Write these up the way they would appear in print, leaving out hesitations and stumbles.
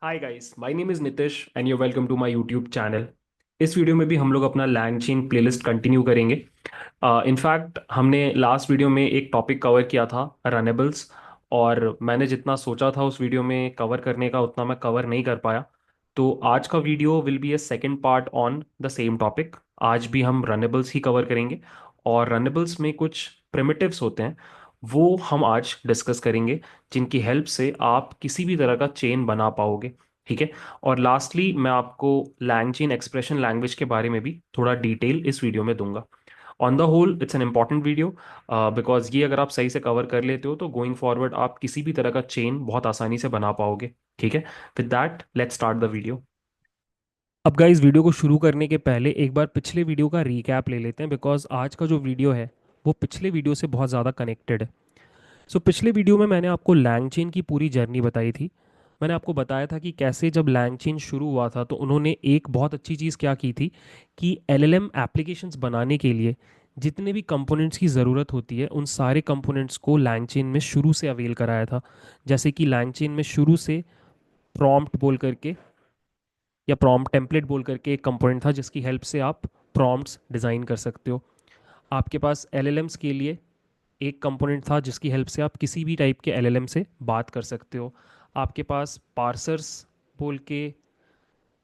Hi guys, my name is Nitish and you welcome to my YouTube channel. इस video में भी हम लोग अपना लैंगचेन प्लेलिस्ट कंटिन्यू करेंगे। इनफैक्ट हमने लास्ट वीडियो में एक टॉपिक कवर किया था, रनेबल्स। और मैंने जितना सोचा था उस वीडियो में कवर करने का उतना मैं कवर नहीं कर पाया। तो आज का video will be A second part on the same topic. आज भी हम रनेबल्स ही कवर करेंगे और रनेबल्स में कुछ प्रिमिटिव्स होते हैं, वो हम आज डिस्कस करेंगे, जिनकी हेल्प से आप किसी भी तरह का चेन बना पाओगे। ठीक है। और लास्टली मैं आपको लैंगचेन एक्सप्रेशन लैंग्वेज के बारे में भी थोड़ा डिटेल इस वीडियो में दूंगा। On the whole it's an important video, because ये अगर आप सही से कवर कर लेते हो तो गोइंग फॉरवर्ड आप किसी भी तरह का चेन बहुत आसानी से बना पाओगे। ठीक है। With that let's start the video. अब गाइस, वीडियो को शुरू करने के पहले एक बार पिछले वीडियो का रीकैप ले लेते हैं, बिकॉज आज का जो वीडियो है वो पिछले वीडियो से बहुत ज़्यादा कनेक्टेड है। सो पिछले वीडियो में मैंने आपको लैंगचेन की पूरी जर्नी बताई थी। मैंने आपको बताया था कि कैसे जब लैंगचेन शुरू हुआ था तो उन्होंने एक बहुत अच्छी चीज़ क्या की थी कि एलएलएम एप्लीकेशंस बनाने के लिए जितने भी कंपोनेंट्स की ज़रूरत होती है उन सारे कंपोनेंट्स को लैंगचेन में शुरू से अवेल कराया था। जैसे कि लैंगचेन में शुरू से प्रॉम्प्ट बोल करके या प्रॉम्प्ट टेम्पलेट बोल करके एक कंपोनेंट था जिसकी हेल्प से आप प्रॉम्प्ट्स डिज़ाइन कर सकते हो। आपके पास एलएलएम्स के लिए एक कंपोनेंट था जिसकी हेल्प से आप किसी भी टाइप के एलएलएम से बात कर सकते हो। आपके पास पार्सर्स बोल के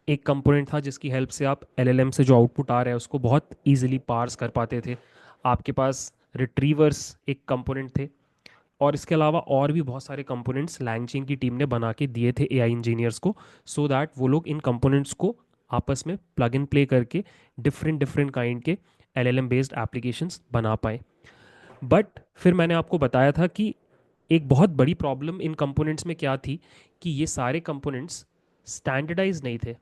एक कंपोनेंट था जिसकी हेल्प से आप एलएलएम से जो आउटपुट आ रहा है उसको बहुत इजीली पार्स कर पाते थे। आपके पास रिट्रीवर्स एक कंपोनेंट थे। और इसके अलावा और भी बहुत सारे कंपोनेंट्स लैंगचेन की टीम ने बना के दिए थे एआई इंजीनियर्स को, सो दैट वो लोग इन कंपोनेंट्स को आपस में प्लग इन प्ले करके डिफरेंट डिफरेंट काइंड के एलएलएम बेस्ड एप्लीकेशंस बना पाए। बट फिर मैंने आपको बताया था कि एक बहुत बड़ी प्रॉब्लम इन कंपोनेंट्स में क्या थी कि ये सारे कंपोनेंट्स स्टैंडर्डाइज नहीं थे।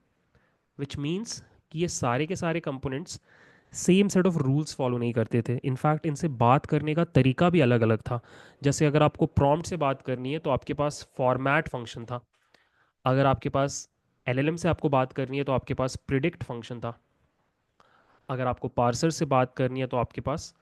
विच मीन्स कि ये सारे के सारे components same set of rules follow नहीं करते थे। इनफैक्ट इनसे बात करने का तरीका भी अलग अलग था। जैसे अगर आपको प्रॉम्प्ट से बात करनी है तो आपके पास फॉर्मेट फंक्शन था। अगर आपके पास एलएलएम से आपको बात करनी है तो आपके पास प्रिडिक्ट फंक्शन था। अगर आपको पार्सर से बात करनी है तो आपके पास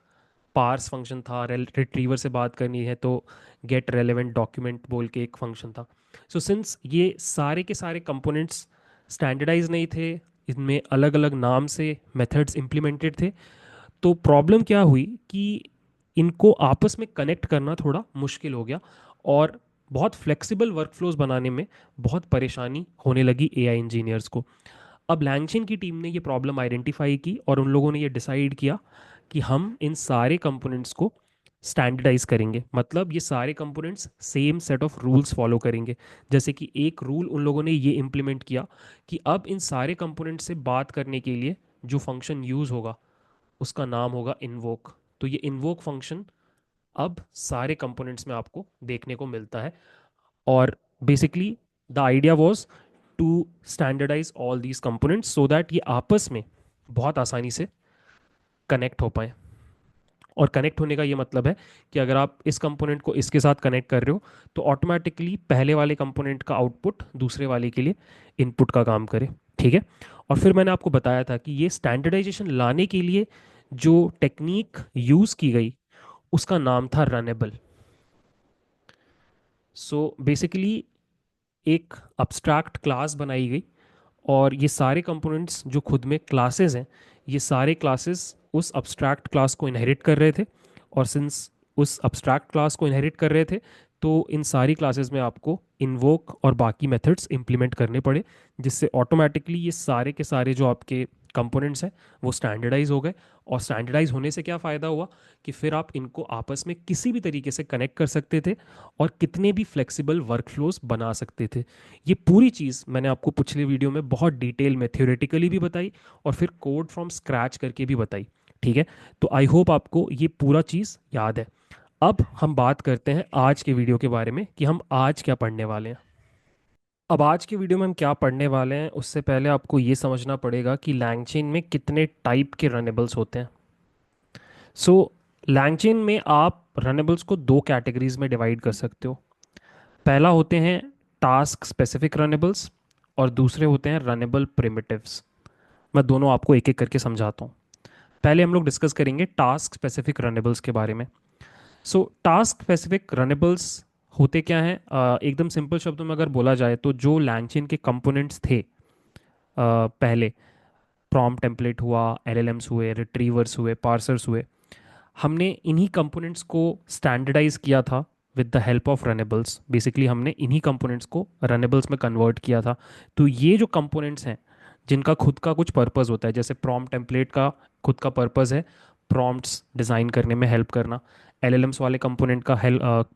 पार्स फंक्शन था। रिट्रीवर से बात करनी है तो गेट रेलेवेंट डॉक्यूमेंट बोल के एक फंक्शन था। सो सिंस ये सारे के सारे कंपोनेंट्स स्टैंडर्डाइज नहीं थे, इनमें अलग अलग नाम से मेथड्स इम्प्लीमेंटेड थे, तो प्रॉब्लम क्या हुई कि इनको आपस में कनेक्ट करना थोड़ा मुश्किल हो गया और बहुत फ्लेक्सिबल वर्कफ्लोज बनाने में बहुत परेशानी होने लगी एआई इंजीनियर्स को। अब लैंगचेन की टीम ने ये प्रॉब्लम आइडेंटिफाई की और उन लोगों ने ये डिसाइड किया कि हम इन सारे कंपोनेंट्स को स्टैंडर्डाइज करेंगे। मतलब ये सारे components same set of rules follow करेंगे। जैसे कि एक रूल उन लोगों ने ये इम्प्लीमेंट किया कि अब इन सारे कंपोनेंट्स से बात करने के लिए जो फंक्शन यूज़ होगा उसका नाम होगा इन्वोक। तो ये इन्वोक फंक्शन अब सारे कंपोनेंट्स में आपको देखने को मिलता है। और basically the idea was to standardise all these components so that ये आपस में बहुत आसानी से कनेक्ट हो पाए। और कनेक्ट होने का ये मतलब है कि अगर आप इस कंपोनेंट को इसके साथ कनेक्ट कर रहे हो तो ऑटोमेटिकली पहले वाले कंपोनेंट का आउटपुट दूसरे वाले के लिए इनपुट का काम करे। ठीक है। और फिर मैंने आपको बताया था कि ये स्टैंडर्डाइजेशन लाने के लिए जो टेक्निक यूज़ की गई उसका नाम था रनेबल। सो बेसिकली एक अब्स्ट्रैक्ट क्लास बनाई गई और ये सारे कंपोनेंट्स जो खुद में क्लासेस हैं, ये सारे क्लासेस उस अब्स्ट्रैक्ट क्लास को इनहेरिट कर रहे थे। और सिंस उस अब्स्ट्रैक्ट क्लास को इनहेरिट कर रहे थे तो इन सारी क्लासेस में आपको इन्वोक और बाकी मेथड्स इंप्लीमेंट करने पड़े, जिससे ऑटोमेटिकली ये सारे के सारे जो आपके कंपोनेंट्स हैं वो स्टैंडर्डाइज हो गए। और स्टैंडर्डाइज होने से क्या फ़ायदा हुआ कि फिर आप इनको आपस में किसी भी तरीके से कनेक्ट कर सकते थे और कितने भी फ्लेक्सिबल वर्कफ्लोज बना सकते थे। ये पूरी चीज़ मैंने आपको पिछले वीडियो में बहुत डिटेल में थ्योरेटिकली भी बताई और फिर कोड फ्रॉम स्क्रैच करके भी बताई। ठीक है। तो आई होप आपको ये पूरा चीज़ याद है। अब हम बात करते हैं आज के वीडियो के बारे में कि हम आज क्या पढ़ने वाले हैं। अब आज के वीडियो में हम क्या पढ़ने वाले हैं उससे पहले आपको ये समझना पड़ेगा कि लैंगचेन में कितने टाइप के रनेबल्स होते हैं। सो लैंगचेन में आप रनेबल्स को दो कैटेगरीज में डिवाइड कर सकते हो। पहला होते हैं टास्क स्पेसिफिक रनेबल्स और दूसरे होते हैं रनेबल प्रिमिटिव्स। मैं दोनों आपको एक एक करके समझाता हूँ। पहले हम लोग डिस्कस करेंगे टास्क स्पेसिफिक रनेबल्स के बारे में। सो टास्क स्पेसिफिक रनेबल्स होते क्या हैं, एकदम सिंपल शब्दों में अगर बोला जाए तो जो लैंगचेन के कंपोनेंट्स थे पहले, प्रॉम्प्ट टेम्पलेट हुआ, एलएलएम्स हुए, रिट्रीवर्स हुए, पार्सर्स हुए, हमने इन्हीं कंपोनेंट्स को स्टैंडर्डाइज किया था with the help of runnables. Basically हमने इन्हीं कंपोनेंट्स को रनेबल्स में कन्वर्ट किया था। तो ये जो कंपोनेंट्स हैं जिनका खुद का कुछ पर्पस होता है, जैसे प्रॉम्प्ट टेम्पलेट का खुद का पर्पस है प्रॉम्प्ट्स डिज़ाइन करने में हेल्प करना, एलएलएम्स वाले कंपोनेंट का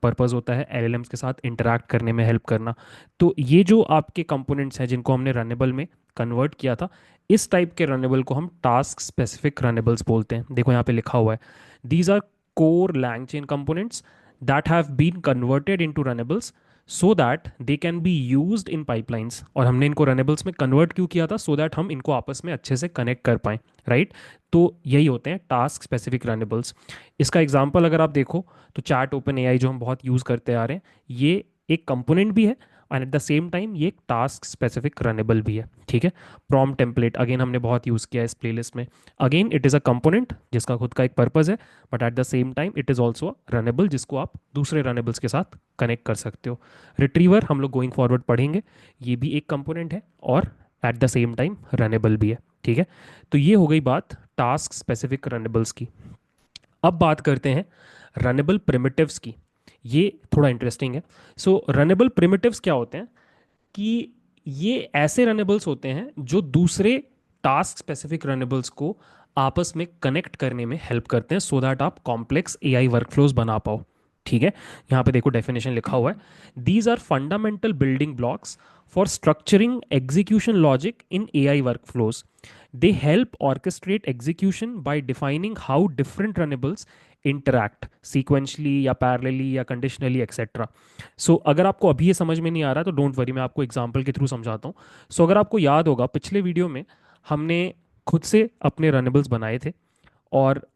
पर्पस होता है एलएलएम्स के साथ इंटरैक्ट करने में हेल्प करना। तो ये जो आपके कंपोनेंट्स हैं जिनको हमने रनेबल में कन्वर्ट किया था, इस टाइप के रनेबल को हम टास्क स्पेसिफिक रनेबल्स बोलते हैं। देखो यहाँ पे लिखा हुआ है, these are core LangChain components that have been converted into runnables so that they can be used in pipelines। और हमने इनको runnables में convert क्यों किया था? so that हम इनको आपस में अच्छे से connect कर पाएं, right? तो यही होते हैं टास्क स्पेसिफिक रनेबल्स। इसका एग्जांपल अगर आप देखो तो चैट ओपन एआई जो हम बहुत यूज़ करते आ रहे हैं, ये एक कंपोनेंट भी है and at the same time ये एक टास्क स्पेसिफिक रनेबल भी है। ठीक है। प्रॉम्प्ट टेम्पलेट अगेन हमने बहुत यूज़ किया है इस प्लेलिस्ट में। Again it is a component जिसका खुद का एक पर्पज़ है, but at the same time it is also runnable जिसको आप दूसरे रनेबल्स के साथ कनेक्ट कर सकते हो। रिट्रीवर हम लोग गोइंग फॉरवर्ड पढ़ेंगे, ये भी एक कंपोनेंट है और at the same time runnable भी है। ठीक है। तो ये हो गई बात टास्क स्पेसिफिक रनेबल्स की। अब बात करते हैं रनेबल प्रिमिटिव्स की। ये थोड़ा इंटरेस्टिंग है। सो रनेबल प्रिमिटिव्स क्या होते हैं कि ये ऐसे रनेबल्स होते हैं जो दूसरे टास्क स्पेसिफिक रनेबल्स को आपस में कनेक्ट करने में हेल्प करते हैं सो दैट आप कॉम्प्लेक्स एआई वर्कफ्लोज बना पाओ। ठीक है। यहाँ पे देखो डेफिनेशन लिखा हुआ है, these are fundamental building blocks for structuring execution logic in AI workflows. They help orchestrate execution by defining how different runnables interact sequentially या पैरेलली या कंडीशनली एक्सेट्रा। सो अगर आपको अभी ये समझ में नहीं आ रहा तो डोंट वरी, मैं आपको एग्जांपल के थ्रू समझाता हूँ। सो अगर आपको याद होगा पिछले वीडियो में हमने खुद से अपने रनेबल्स बनाए थे और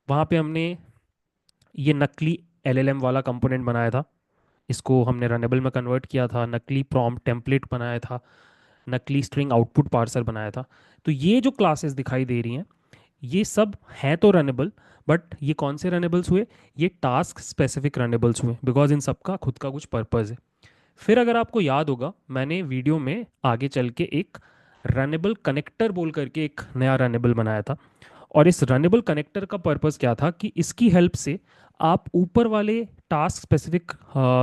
वहाँ पे हमने ये नकली एलएलएम वाला कंपोनेंट बनाया था, इसको हमने रनेबल में कन्वर्ट किया था, नकली प्रॉम्प्ट टेम्पलेट बनाया था, नकली स्ट्रिंग आउटपुट पार्सर बनाया था। तो ये जो क्लासेस दिखाई दे रही हैं ये सब हैं तो रनेबल, बट ये कौन से रनेबल्स हुए? ये टास्क स्पेसिफिक रनेबल्स हुए बिकॉज इन सब का खुद का कुछ पर्पज़ है। फिर अगर आपको याद होगा मैंने वीडियो में आगे चल के एक रनेबल कनेक्टर बोल करके एक नया रनेबल बनाया था। और इस रनेबल कनेक्टर का पर्पस क्या था कि इसकी हेल्प से आप ऊपर वाले टास्क स्पेसिफिक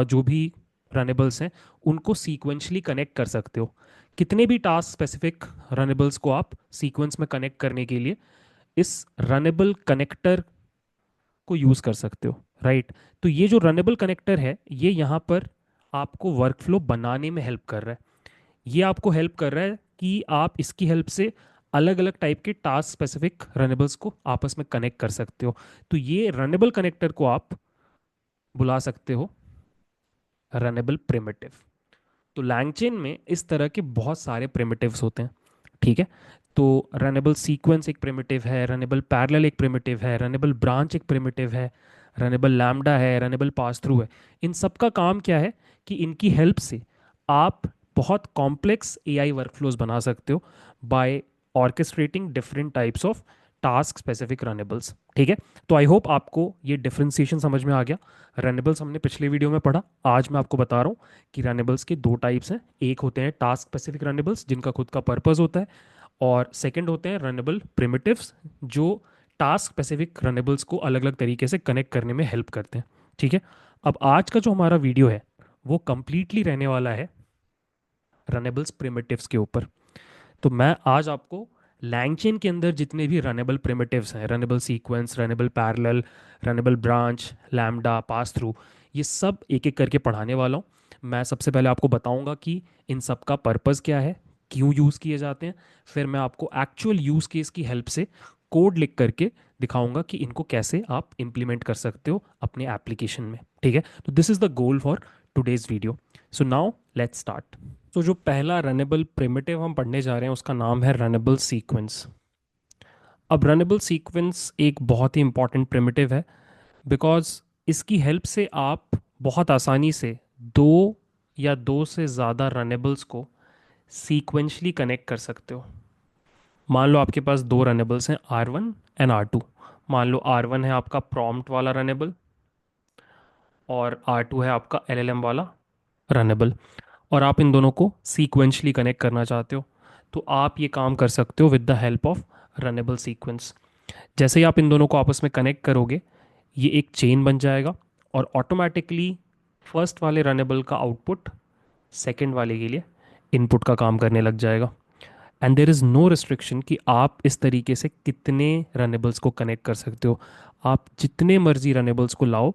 जो भी रनेबल्स हैं उनको सीक्वेंशली कनेक्ट कर सकते हो। कितने भी टास्क स्पेसिफिक रनेबल्स को आप सीक्वेंस में कनेक्ट करने के लिए इस रनेबल कनेक्टर को यूज़ कर सकते हो, राइट? तो ये जो रनेबल कनेक्टर है ये यहाँ पर आपको वर्कफ्लो बनाने में हेल्प कर रहा है। ये आपको हेल्प कर रहा है कि आप इसकी हेल्प से अलग अलग टाइप के टास्क स्पेसिफिक रनेबल्स को आपस में कनेक्ट कर सकते हो। तो ये रनेबल कनेक्टर को आप बुला सकते हो रनेबल प्रिमिटिव। तो लैंगचेन में इस तरह के बहुत सारे प्रिमिटिव्स होते हैं। ठीक है। तो रनेबल सीक्वेंस एक प्रिमिटिव है, रनेबल पैरेलल एक प्रिमिटिव है, रनेबल ब्रांच एक प्रिमिटिव है, रनेबल लैम्डा है, रनेबल पास थ्रू है। इन सब का काम क्या है कि इनकी हेल्प से आप बहुत कॉम्प्लेक्स एआई वर्कफ्लोज बना सकते हो by orchestrating different types of task specific runnables. ठीक है। तो आई होप आपको ये डिफरेंशिएशन समझ में आ गया। रनेबल्स हमने पिछले वीडियो में पढ़ा, आज मैं आपको बता रहा हूँ कि रनेबल्स के दो टाइप्स हैं। एक होते हैं टास्क स्पेसिफिक रनेबल्स जिनका खुद का पर्पस होता है, और सेकंड होते हैं रनेबल प्रिमिटिव्स जो टास्क स्पेसिफिक रनेबल्स को अलग अलग तरीके से कनेक्ट करने में हेल्प करते हैं। ठीक है। अब आज का जो हमारा वीडियो है वो कंप्लीटली रहने वाला है रनेबल्स प्रिमिटिव्स के ऊपर। तो मैं आज आपको लैंगचेन के अंदर जितने भी रनेबल प्रिमिटिव्स हैं, runnable sequence, runnable parallel, runnable branch, lambda, pass through, ये सब एक एक करके पढ़ाने वाला हूँ। मैं सबसे पहले आपको बताऊंगा कि इन सब का पर्पस क्या है, क्यों यूज़ किए जाते हैं। फिर मैं आपको एक्चुअल यूज़ केस की हेल्प से कोड लिख करके दिखाऊंगा कि इनको कैसे आप इम्प्लीमेंट कर सकते हो अपने एप्लीकेशन में। ठीक है। तो this is the goal for today's video. So now let's start. तो जो पहला रनेबल प्रिमिटिव हम पढ़ने जा रहे हैं उसका नाम है रनेबल सीक्वेंस। अब रनेबल सीक्वेंस एक बहुत ही इंपॉर्टेंट प्रिमिटिव है बिकॉज इसकी हेल्प से आप बहुत आसानी से दो या दो से ज़्यादा रनेबल्स को सीक्वेंशली कनेक्ट कर सकते हो। मान लो आपके पास दो रनेबल्स हैं R1 एंड R2। मान लो R1 है आपका प्रॉम्प्ट वाला रनेबल और R2 है आपका LLM वाला रनेबल। और आप इन दोनों को सीक्वेंशली कनेक्ट करना चाहते हो, तो आप ये काम कर सकते हो with the help of runnable sequence. जैसे ही आप इन दोनों को आपस में कनेक्ट करोगे, ये एक चेन बन जाएगा, और ऑटोमेटिकली फर्स्ट वाले रनेबल का आउटपुट सेकंड वाले के लिए इनपुट का काम करने लग जाएगा। And there is no restriction कि आप इस तरीके से कितने रनेबल्स को कनेक्ट कर सकते हो। आप जितने मर्जी रनेबल्स को लाओ,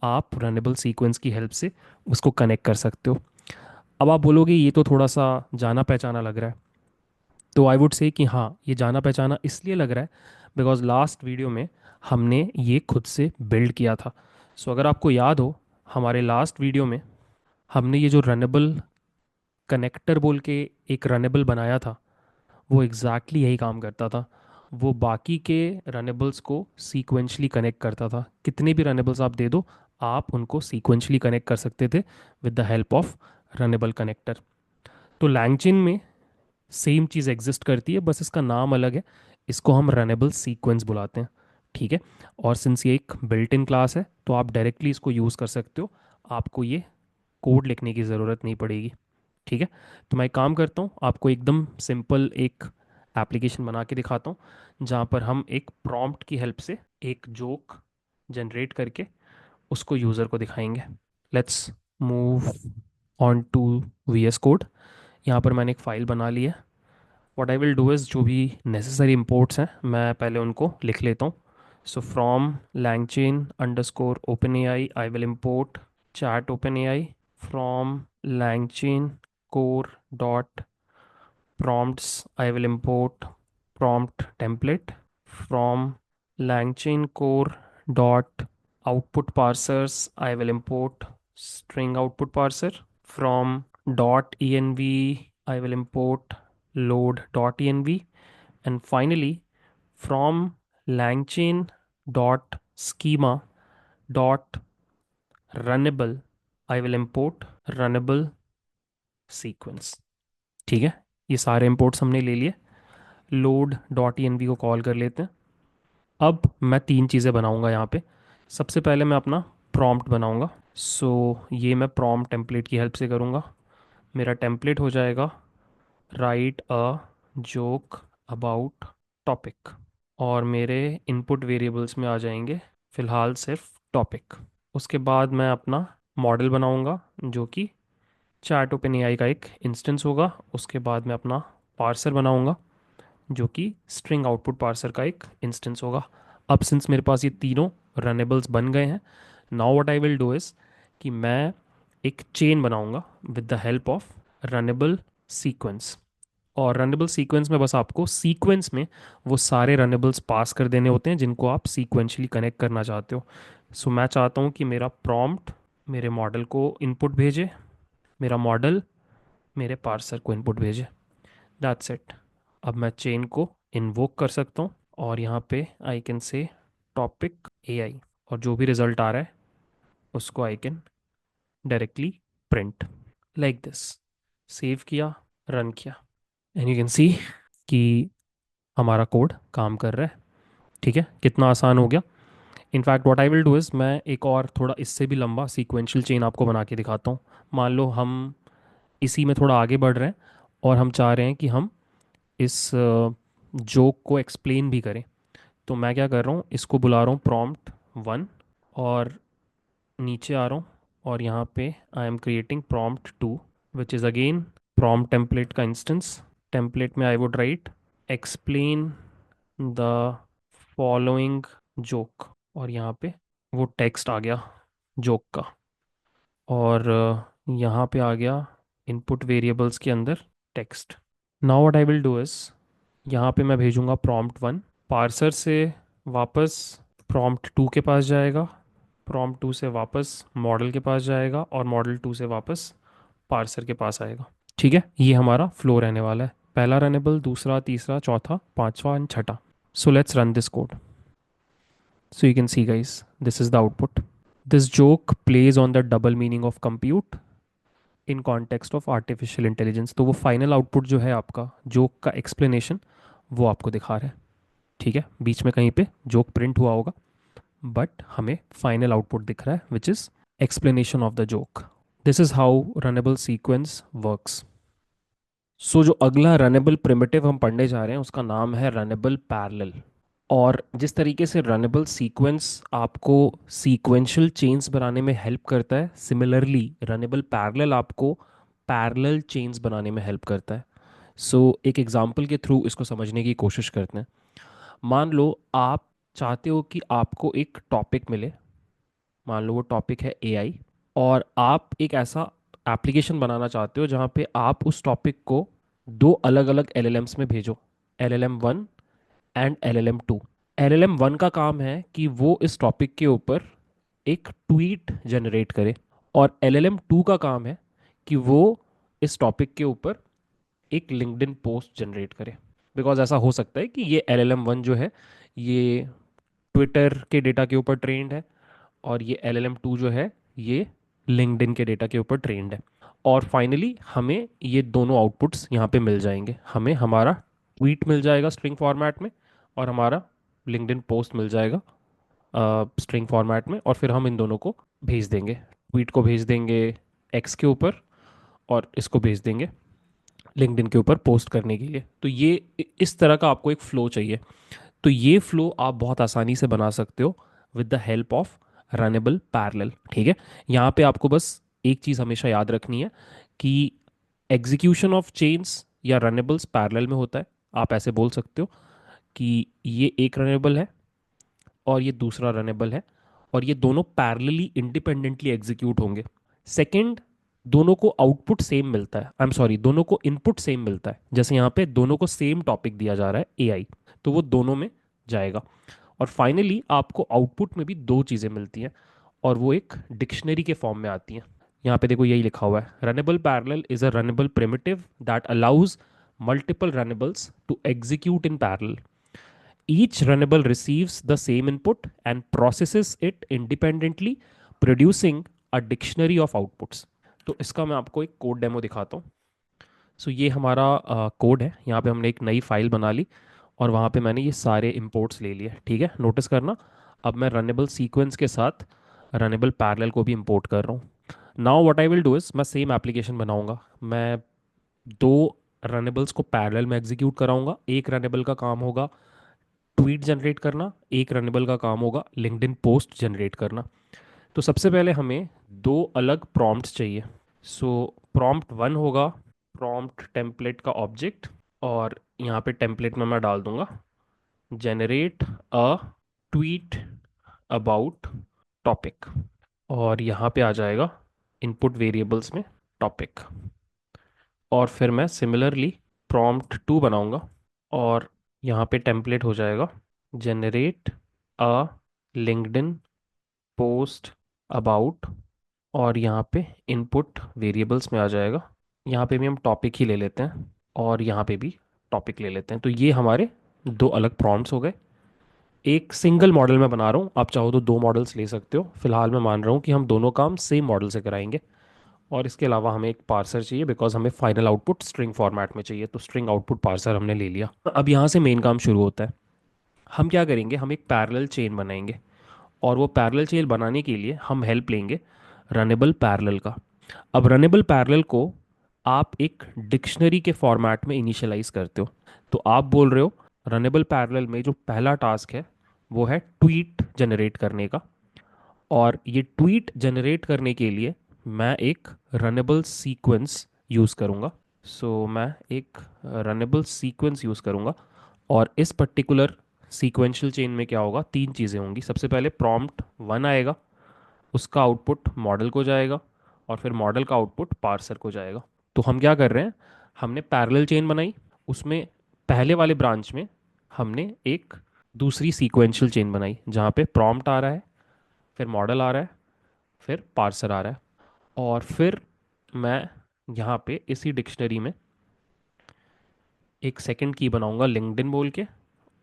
आप रनेबल सीक्वेंस की हेल्प से उसको कनेक्ट कर सकते हो। अब आप बोलोगे ये तो थोड़ा सा जाना पहचाना लग रहा है, तो आई वुड से कि हाँ, ये जाना पहचाना इसलिए लग रहा है बिकॉज लास्ट वीडियो में हमने ये खुद से बिल्ड किया था। सो अगर आपको याद हो, हमारे लास्ट वीडियो में हमने ये जो रनेबल कनेक्टर बोल के एक रनेबल बनाया था, वो एग्जैक्टली यही काम करता था। वो बाकी के रनेबल्स को सीक्वेंशली कनेक्ट करता था। कितने भी रनेबल्स आप दे दो, आप उनको सीक्वेंशली कनेक्ट कर सकते थे with the help of runnable connector. तो लैंगचिन में सेम चीज़ एग्जिस्ट करती है, बस इसका नाम अलग है। इसको हम रनेबल सीक्वेंस बुलाते हैं, ठीक है। और सिंस ये एक बिल्ट इन क्लास है, तो आप डायरेक्टली इसको यूज़ कर सकते हो। आपको ये कोड लिखने की ज़रूरत नहीं पड़ेगी, ठीक है। तो मैं एक काम करता हूँ, आपको एकदम सिंपल एक एप्लीकेशन बना के दिखाता हूँ, जहाँ पर हम एक प्रॉम्प्ट की हेल्प से एक जोक जनरेट करके उसको यूज़र को दिखाएंगे। Let's move on to VS code. यहाँ पर मैंने एक फ़ाइल बना ली है। What I will do is, जो भी नेसेसरी इंपोर्ट्स हैं मैं पहले उनको लिख लेता हूँ। So from langchain underscore open I will import chat open from langchain core dot prompts I will import prompt template from langchain core dot output parsers I will import string output parser from dot env I will import load dot env, and finally from langchain dot schema dot runnable I will import runnable sequence। ठीक है, ये सारे imports हमने ले लिए। Load dot E को call कर लेते हैं। अब मैं तीन चीज़ें बनाऊंगा यहाँ पे। सबसे पहले मैं अपना प्रॉम्प्ट बनाऊंगा। सो ये मैं प्रॉम्प्ट टेम्पलेट की हेल्प से करूँगा। मेरा टेम्पलेट हो जाएगा right a joke about topic, और मेरे इनपुट वेरिएबल्स में आ जाएंगे फ़िलहाल सिर्फ टॉपिक। उसके बाद मैं अपना मॉडल बनाऊंगा जो कि चैट ओपन एआई का एक इंस्टेंस होगा। उसके बाद मैं अपना पार्सर बनाऊंगा जो कि स्ट्रिंग आउटपुट पार्सर का एक इंस्टेंस होगा। अब सिंस मेरे पास ये तीनों रनेबल्स बन गए हैं, now what I will do is कि मैं एक चेन बनाऊंगा with the help of runnable sequence. और रनेबल सीक्वेंस में बस आपको सीक्वेंस में वो सारे रनेबल्स पास कर देने होते हैं जिनको आप सीक्वेंशली कनेक्ट करना चाहते हो। सो मैं चाहता हूँ कि मेरा प्रॉम्प्ट मेरे मॉडल को इनपुट भेजे, मेरा मॉडल मेरे पार्सर को इनपुट भेजे। That's it. अब मैं चेन को इन्वोक कर सकता हूँ, और यहाँ पे I can say topic AI, और जो भी रिजल्ट आ रहा है उसको I can directly print like this. Save किया, रन किया, एंड यू कैन सी कि हमारा कोड काम कर रहा है। ठीक है, कितना आसान हो गया। In fact what I will do is मैं एक और थोड़ा इससे भी लंबा सीक्वेंशियल चेन आपको बना के दिखाता हूँ। मान लो हम इसी में थोड़ा आगे बढ़ रहे हैं, और हम चाह रहे हैं कि हम इस जोक को एक्सप्लेन भी करें। तो मैं क्या कर रहा हूँ, इसको बुला रहा हूँ प्रॉम्प्ट 1, और नीचे आ रहा हूँ, और यहाँ पे I am creating prompt 2 which is again prompt template का इंस्टेंस। टेम्पलेट में I would write explain the following joke, और यहाँ पे वो टेक्स्ट आ गया जोक का। और यहाँ पे आ गया इनपुट वेरिएबल्स के अंदर text. Now what I will do is यहाँ पे मैं भेजूंगा प्रॉम्प्ट 1, पार्सर से वापस प्रॉम्प्ट 2 के पास जाएगा, प्रॉम्प्ट 2 से वापस मॉडल के पास जाएगा, और मॉडल 2 से वापस पार्सर के पास आएगा। ठीक है, ये हमारा फ्लो रहने वाला है। पहला रनेबल, दूसरा, तीसरा, चौथा, पांचवा एंड छठा। So let's run this code. So you can see guys, this is the output. This joke plays on the double meaning of compute in context of artificial intelligence. तो वो फाइनल आउटपुट जो है आपका joke का explanation, वो आपको दिखा रहा है। ठीक है, बीच में कहीं पे जोक प्रिंट हुआ होगा, बट हमें फाइनल आउटपुट दिख रहा है which is Explanation of the joke. This is how runnable sequence works. सो जो अगला रनेबल प्रिमिटिव हम पढ़ने जा रहे हैं उसका नाम है रनेबल पैरेलल। और जिस तरीके से रनेबल सीक्वेंस आपको सीक्वेंशियल चेन्स बनाने में हेल्प करता है, सिमिलरली रनेबल पैरेलल आपको पैरेलल चेन्स बनाने में हेल्प करता है। सो एक एग्जांपल के थ्रू इसको समझने की कोशिश करते हैं। मान लो आप चाहते हो कि आपको एक टॉपिक मिले। मान लो वो टॉपिक है एआई, और आप एक ऐसा एप्लीकेशन बनाना चाहते हो जहाँ पे आप उस टॉपिक को दो अलग अलग एलएलएम्स में भेजो, LLM 1 एंड LLM 2। LLM 1 का काम है कि वो इस टॉपिक के ऊपर एक ट्वीट जनरेट करे, और LLM 2 का काम है कि वो इस टॉपिक के ऊपर एक लिंक्डइन पोस्ट जनरेट करे। बिकॉज ऐसा हो सकता है कि ये LLM 1 जो है ये ट्विटर के डेटा के ऊपर ट्रेंड है, और ये LLM 2 जो है ये लिंक्डइन के डेटा के ऊपर ट्रेंड है। और फाइनली हमें ये दोनों आउटपुट्स यहाँ पे मिल जाएंगे। हमें हमारा ट्वीट मिल जाएगा स्ट्रिंग फॉर्मेट में, और हमारा लिंक्डइन पोस्ट मिल जाएगा स्ट्रिंग फॉर्मेट में, और फिर हम इन दोनों को भेज देंगे। ट्वीट को भेज देंगे एक्स के ऊपर, और इसको भेज देंगे लिंक्डइन के ऊपर पोस्ट करने के लिए। तो ये इस तरह का आपको एक फ्लो चाहिए। तो ये फ्लो आप बहुत आसानी से बना सकते हो with the help of runnable parallel. ठीक है, यहाँ पे आपको बस एक चीज़ हमेशा याद रखनी है कि एग्जीक्यूशन ऑफ चेन्स या रनेबल्स पैरेलल में होता है। आप ऐसे बोल सकते हो कि ये एक रनेबल है और ये दूसरा रनेबल है, और ये दोनों पैरेलली इंडिपेंडेंटली एग्जीक्यूट होंगे। सेकंड, दोनों को आउटपुट सेम मिलता है, आई एम सॉरी, दोनों को इनपुट सेम मिलता है। जैसे यहाँ पे दोनों को सेम टॉपिक दिया जा रहा है एआई, तो वो दोनों में जाएगा। और फाइनली आपको आउटपुट में भी दो चीज़ें मिलती हैं, और वो एक डिक्शनरी के फॉर्म में आती हैं। यहाँ पे देखो यही लिखा हुआ है, runnable parallel is a runnable primitive that allows multiple runnables to execute in parallel. Each runnable receives the same input and processes it independently, producing a dictionary of outputs. तो इसका मैं आपको एक कोड डेमो दिखाता हूँ। सो ये हमारा code है। यहाँ पे हमने एक नई फाइल बना ली, और वहाँ पे मैंने ये सारे इंपोर्ट्स ले लिए। ठीक है, नोटिस करना, अब मैं रनेबल सीक्वेंस के साथ रनेबल पैरेलल को भी इंपोर्ट कर रहा हूँ। Now what I will do is मैं सेम एप्लीकेशन बनाऊंगा। मैं दो रनेबल्स को पैरेलल में एग्जीक्यूट कराऊंगा। एक रनेबल का काम होगा ट्वीट जनरेट करना, एक रनेबल का काम होगा लिंक्डइन पोस्ट जनरेट करना। तो सबसे पहले हमें दो अलग प्रॉम्प्ट्स चाहिए। सो प्रॉम्प्ट 1 होगा प्रॉम्प्ट टेम्पलेट का ऑब्जेक्ट, और यहाँ पे टेम्पलेट में मैं डाल दूंगा generate a tweet about topic, और यहाँ पे आ जाएगा इनपुट वेरिएबल्स में टॉपिक। और फिर मैं सिमिलरली प्रॉम्प्ट 2 बनाऊंगा, और यहाँ पे टेम्पलेट हो जाएगा generate a LinkedIn post about, और यहाँ पे इनपुट वेरिएबल्स में आ जाएगा, यहाँ पे भी हम टॉपिक ही ले लेते हैं, और यहाँ पे भी टॉपिक ले लेते हैं। तो ये हमारे दो अलग प्रॉम्प्ट्स हो गए। एक सिंगल मॉडल में बना रहा हूँ, आप चाहो तो दो मॉडल्स ले सकते हो। फिलहाल मैं मान रहा हूँ कि हम दोनों काम सेम मॉडल से कराएंगे। और इसके अलावा हमें एक पार्सर चाहिए, बिकॉज हमें फाइनल आउटपुट स्ट्रिंग फॉर्मेट में चाहिए। तो स्ट्रिंग आउटपुट पार्सर हमने ले लिया। अब यहाँ से मेन काम शुरू होता है। हम क्या करेंगे, हम एक पैरेलल चेन बनाएंगे, और वो पैरेलल चेन बनाने के लिए हम हेल्प लेंगे रनेबल पैरेलल का। अब रनेबल पैरेलल को आप एक डिक्शनरी के फॉर्मेट में इनिशियलाइज करते हो। तो आप बोल रहे हो रनेबल पैरेलल में जो पहला टास्क है वो है ट्वीट जनरेट करने का, और ये ट्वीट जनरेट करने के लिए मैं एक रनेबल सीक्वेंस यूज़ करूँगा। मैं एक रनेबल सीक्वेंस यूज़ करूँगा, और इस पर्टिकुलर सीक्वेंशियल चेन में क्या होगा, तीन चीज़ें होंगी। सबसे पहले प्रॉम्प्ट 1 आएगा, उसका आउटपुट मॉडल को जाएगा, और फिर मॉडल का आउटपुट पार्सर को जाएगा। तो हम क्या कर रहे हैं, हमने पैरेलल चेन बनाई, उसमें पहले वाले ब्रांच में हमने एक दूसरी सीक्वेंशियल चेन बनाई जहाँ पे प्रॉम्प्ट आ रहा है, फिर मॉडल आ रहा है, फिर पार्सर आ रहा है। और फिर मैं यहाँ पे इसी डिक्शनरी में एक सेकंड की बनाऊंगा लिंक्डइन बोल के,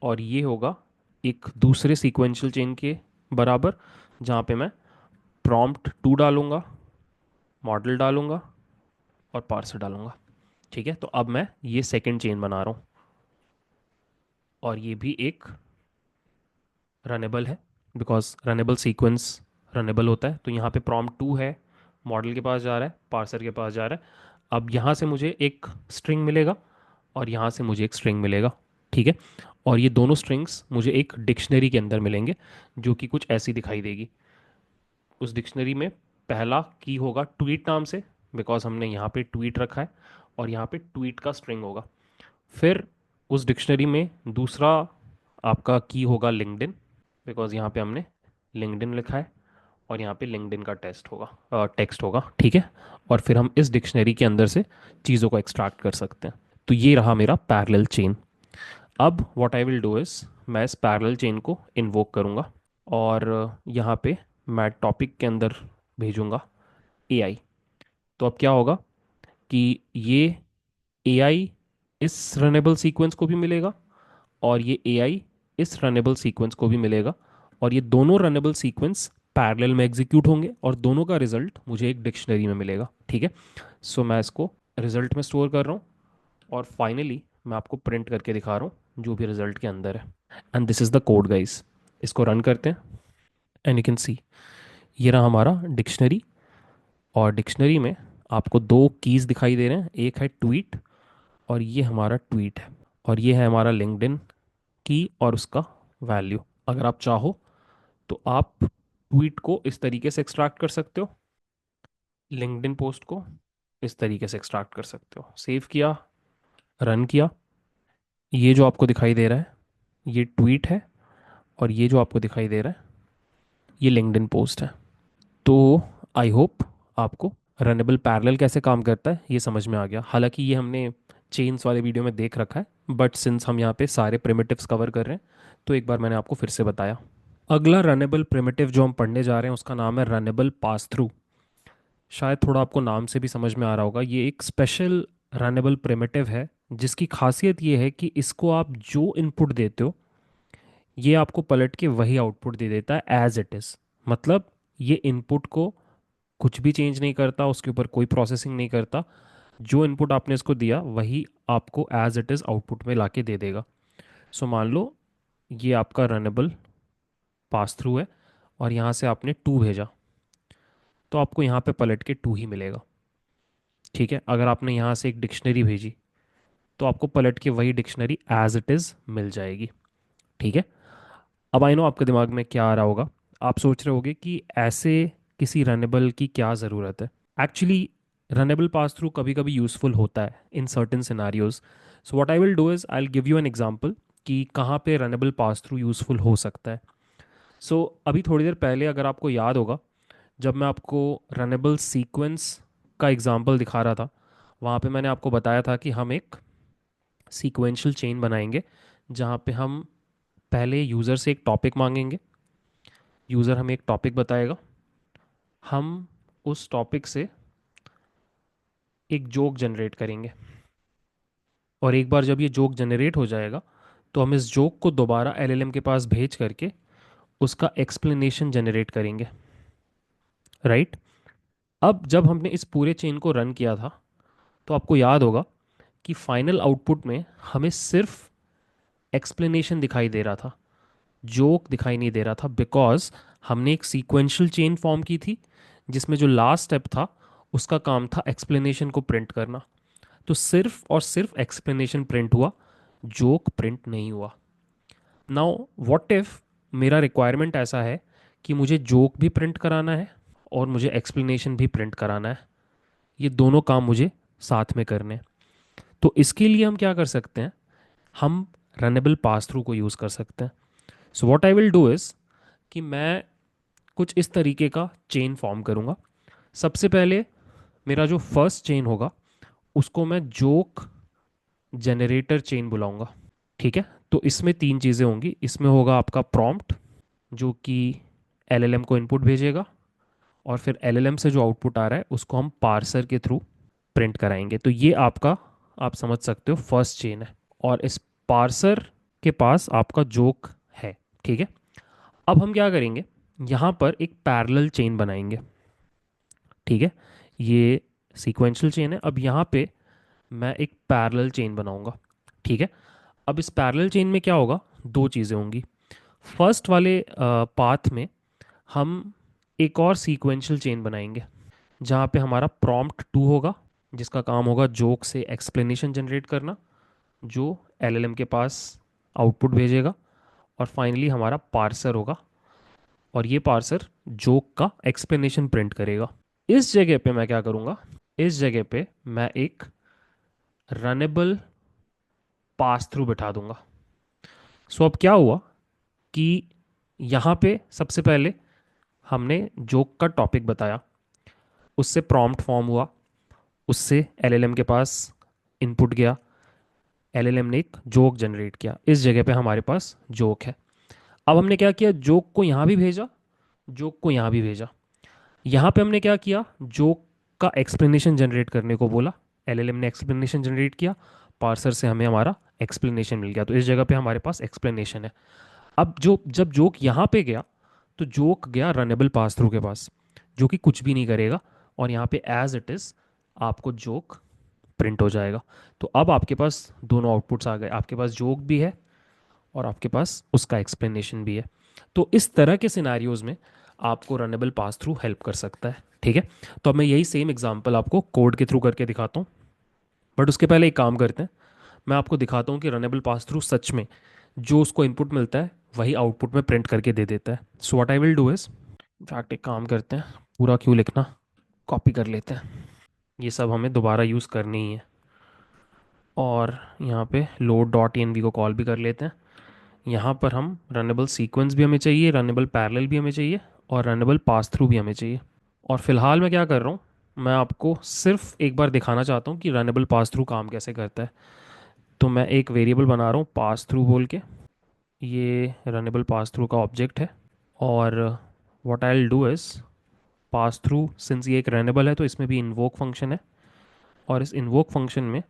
और ये होगा एक दूसरे सीक्वेंशियल चेन के बराबर, जहाँ पे मैं प्रॉम्प्ट 2 डालूंगा, मॉडल डालूंगा, और पार्सर डालूंगा। ठीक है, तो अब मैं ये सेकंड चेन बना रहा हूँ, और ये भी एक रनेबल है, बिकॉज रनेबल सीक्वेंस रनेबल होता है। तो यहाँ पे प्रॉम्प्ट टू है, मॉडल के पास जा रहा है, पार्सर के पास जा रहा है। अब यहाँ से मुझे एक स्ट्रिंग मिलेगा और यहाँ से मुझे एक स्ट्रिंग मिलेगा, ठीक है। और ये दोनों स्ट्रिंग्स मुझे एक डिक्शनरी के अंदर मिलेंगे, जो कि कुछ ऐसी दिखाई देगी। उस डिक्शनरी में पहला की होगा ट्वीट नाम से, बिकॉज हमने यहाँ पे ट्वीट रखा है, और यहाँ पे ट्वीट का स्ट्रिंग होगा। फिर उस डिक्शनरी में दूसरा आपका की होगा लिंक्डइन, बिकॉज यहाँ पे हमने लिंक्डइन लिखा है, और यहाँ पे लिंक्डइन का टेक्स्ट होगा, ठीक है। और फिर हम इस डिक्शनरी के अंदर से चीज़ों को एक्सट्रैक्ट कर सकते हैं। तो ये रहा मेरा पैरेलल चेन। अब what I will do is, मैं इस पैरेलल चेन को इन्वोक करूँगा, और यहाँ पे मैं टॉपिक के अंदर भेजूँगा एआई। तो अब क्या होगा कि ये एआई इस रनेबल सीक्वेंस को भी मिलेगा, और ये एआई इस रनेबल सीक्वेंस को भी मिलेगा, और ये दोनों रनेबल सीक्वेंस पैरेलल में एग्जीक्यूट होंगे, और दोनों का रिजल्ट मुझे एक डिक्शनरी में मिलेगा, ठीक है। सो मैं इसको रिजल्ट में स्टोर कर रहा हूँ, और फाइनली मैं आपको प्रिंट करके दिखा रहा हूँ जो भी रिजल्ट के अंदर है। And this is the code guys. इसको रन करते हैं, एंड यू कैन सी ये रहा हमारा डिक्शनरी। और डिक्शनरी में आपको दो कीज़ दिखाई दे रहे हैं, एक है ट्वीट, और ये हमारा ट्वीट है, और ये है हमारा लिंक्डइन की और उसका वैल्यू। अगर आप चाहो तो आप ट्वीट को इस तरीके से एक्सट्रैक्ट कर सकते हो, लिंक्डइन पोस्ट को इस तरीके से एक्सट्रैक्ट कर सकते हो। सेव किया, रन किया, ये जो आपको दिखाई दे रहा है ये ट्वीट है, और ये जो आपको दिखाई दे रहा है ये लिंक्डइन पोस्ट है। तो आई होप आपको रनेबल पैरेलल कैसे काम करता है ये समझ में आ गया। हालांकि ये हमने चेन्स वाले वीडियो में देख रखा है, बट सिंस हम यहाँ पे सारे प्रिमिटिव्स कवर कर रहे हैं, तो एक बार मैंने आपको फिर से बताया। अगला रनेबल प्रिमिटिव जो हम पढ़ने जा रहे हैं उसका नाम है रनेबल पास थ्रू। शायद थोड़ा आपको नाम से भी समझ में आ रहा होगा, ये एक स्पेशल रनेबल प्रिमिटिव है, जिसकी खासियत ये है कि इसको आप जो इनपुट देते हो ये आपको पलट के वही आउटपुट दे देता है एज इट इज़। मतलब ये इनपुट को कुछ भी चेंज नहीं करता, उसके ऊपर कोई प्रोसेसिंग नहीं करता। जो इनपुट आपने इसको दिया वही आपको एज इट इज़ आउटपुट में लाके दे देगा। सो मान लो ये आपका रनेबल पास थ्रू है, और यहाँ से आपने टू भेजा, तो आपको यहाँ पे पलट के टू ही मिलेगा, ठीक है। अगर आपने यहाँ से एक डिक्शनरी भेजी तो आपको पलट के वही डिक्शनरी एज इट इज़ मिल जाएगी, ठीक है। अब आई नो आपके दिमाग में क्या आ रहा होगा, आप सोच रहे होगे कि ऐसे किसी रनेबल की क्या ज़रूरत है। एक्चुअली रनेबल पास थ्रू कभी कभी यूज़फुल होता है in certain scenarios. So what I will do is I will give you an example कि कहाँ पे रनेबल पास थ्रू यूज़फुल हो सकता है। सो अभी थोड़ी देर पहले अगर आपको याद होगा, जब मैं आपको रनेबल सीक्वेंस का एग्जांपल दिखा रहा था, वहाँ पे मैंने आपको बताया था कि हम एक सीक्वेंशियल चेन बनाएंगे, जहाँ पे हम पहले यूज़र से एक टॉपिक मांगेंगे, यूज़र हमें एक टॉपिक बताएगा, हम उस टॉपिक से एक जोक जनरेट करेंगे, और एक बार जब ये जोक जनरेट हो जाएगा तो हम इस जोक को दोबारा एलएलएम के पास भेज करके उसका एक्सप्लेनेशन जनरेट करेंगे, राइट। अब जब हमने इस पूरे चेन को रन किया था, तो आपको याद होगा कि फाइनल आउटपुट में हमें सिर्फ एक्सप्लेनेशन दिखाई दे रहा था, जोक दिखाई नहीं दे रहा था, बिकॉज हमने एक सीक्वेंशियल चेन फॉर्म की थी जिसमें जो लास्ट स्टेप था उसका काम था एक्सप्लेनेशन को प्रिंट करना। तो सिर्फ और सिर्फ एक्सप्लेनेशन प्रिंट हुआ, जोक प्रिंट नहीं हुआ। नाउ व्हाट इफ मेरा रिक्वायरमेंट ऐसा है कि मुझे जोक भी प्रिंट कराना है और मुझे एक्सप्लेनेशन भी प्रिंट कराना है, ये दोनों काम मुझे साथ में करने हैं। तो इसके लिए हम क्या कर सकते हैं, हम रनेबल पास थ्रू को यूज़ कर सकते हैं। सो what I will do is कि मैं कुछ इस तरीके का चेन फॉर्म करूँगा। सबसे पहले मेरा जो फर्स्ट चेन होगा उसको मैं जोक जनरेटर चेन बुलाऊंगा, ठीक है। तो इसमें तीन चीज़ें होंगी, इसमें होगा आपका प्रॉम्प्ट जो कि एलएलएम को इनपुट भेजेगा, और फिर एलएलएम से जो आउटपुट आ रहा है उसको हम पार्सर के थ्रू प्रिंट कराएंगे। तो ये आपका, आप समझ सकते हो, फर्स्ट चेन है, और इस पार्सर के पास आपका जोक है, ठीक है। अब हम क्या करेंगे, यहाँ पर एक पैरेलल चेन बनाएंगे, ठीक है। ये सीक्वेंशियल चेन है, अब यहाँ पे मैं एक पैरेलल चेन बनाऊंगा, ठीक है। अब इस पैरेलल चेन में क्या होगा, दो चीज़ें होंगी। फर्स्ट वाले पाथ में हम एक और सीक्वेंशियल चेन बनाएंगे जहाँ पे हमारा प्रॉम्प्ट टू होगा, जिसका काम होगा जोक से एक्सप्लेनेशन जनरेट करना, जो एलएलएम के पास आउटपुट भेजेगा। और फाइनली हमारा पार्सर होगा, और ये पार्सर जोक का एक्सप्लेनेशन प्रिंट करेगा। इस जगह पे मैं क्या करूँगा, इस जगह पे मैं एक रनेबल पास थ्रू बिठा दूंगा। सो अब क्या हुआ कि यहाँ पे सबसे पहले हमने जोक का टॉपिक बताया, उससे प्रॉम्प्ट फॉर्म हुआ, उससे एलएलएम के पास इनपुट गया, एलएलएम ने एक जोक जनरेट किया। इस जगह पे हमारे पास जोक है। अब हमने क्या किया, जोक को यहाँ भी भेजा, जोक को यहाँ भी भेजा। यहाँ पे हमने क्या किया, जोक का एक्सप्लेनेशन जनरेट करने को बोला, एलएलएम ने एक्सप्लेनेशन जनरेट किया, पार्सर से हमें हमारा एक्सप्लेनेशन मिल गया। तो इस जगह पे हमारे पास एक्सप्लेनेशन है। अब जो जब जोक यहाँ पे गया, तो जोक गया रनेबल पास थ्रू के पास, जो कि कुछ भी नहीं करेगा, और यहाँ पे एज इट इज़ आपको जोक प्रिंट हो जाएगा। तो अब आपके पास दोनों आउटपुट्स आ गए, आपके पास जोक भी है और आपके पास उसका एक्सप्लेनेशन भी है। तो इस तरह के सिनारियोज में आपको रनेबल पास थ्रू हेल्प कर सकता है। ठीक है, तो अब मैं यही सेम एग्जांपल आपको कोड के थ्रू करके दिखाता हूँ। बट उसके पहले एक काम करते हैं, मैं आपको दिखाता हूँ कि रनेबल पास थ्रू सच में जो उसको इनपुट मिलता है वही आउटपुट में प्रिंट करके दे देता है। So what I will do is, in fact एक काम करते हैं, पूरा क्यों लिखना, कॉपी कर लेते हैं। ये सब हमें दोबारा यूज़ करनी ही है। और यहाँ पे लोड डॉट एन को कॉल भी कर लेते हैं। यहाँ पर हम रनेबल सीक्वेंस भी हमें चाहिए, रनेबल पैरेलल भी हमें चाहिए, और रनेबल पास थ्रू भी हमें चाहिए। और फिलहाल मैं क्या कर रहा हूँ, मैं आपको सिर्फ एक बार दिखाना चाहता हूँ कि रनेबल पास थ्रू काम कैसे करता है। तो मैं एक वेरिएबल बना रहा हूँ पास थ्रू बोल के, ये रनेबल पास थ्रू का ऑब्जेक्ट है। और what I will do is, pass through since ये एक रनेबल है तो इसमें भी इन्वोक फंक्शन है, और इस इन्वोक फंक्शन में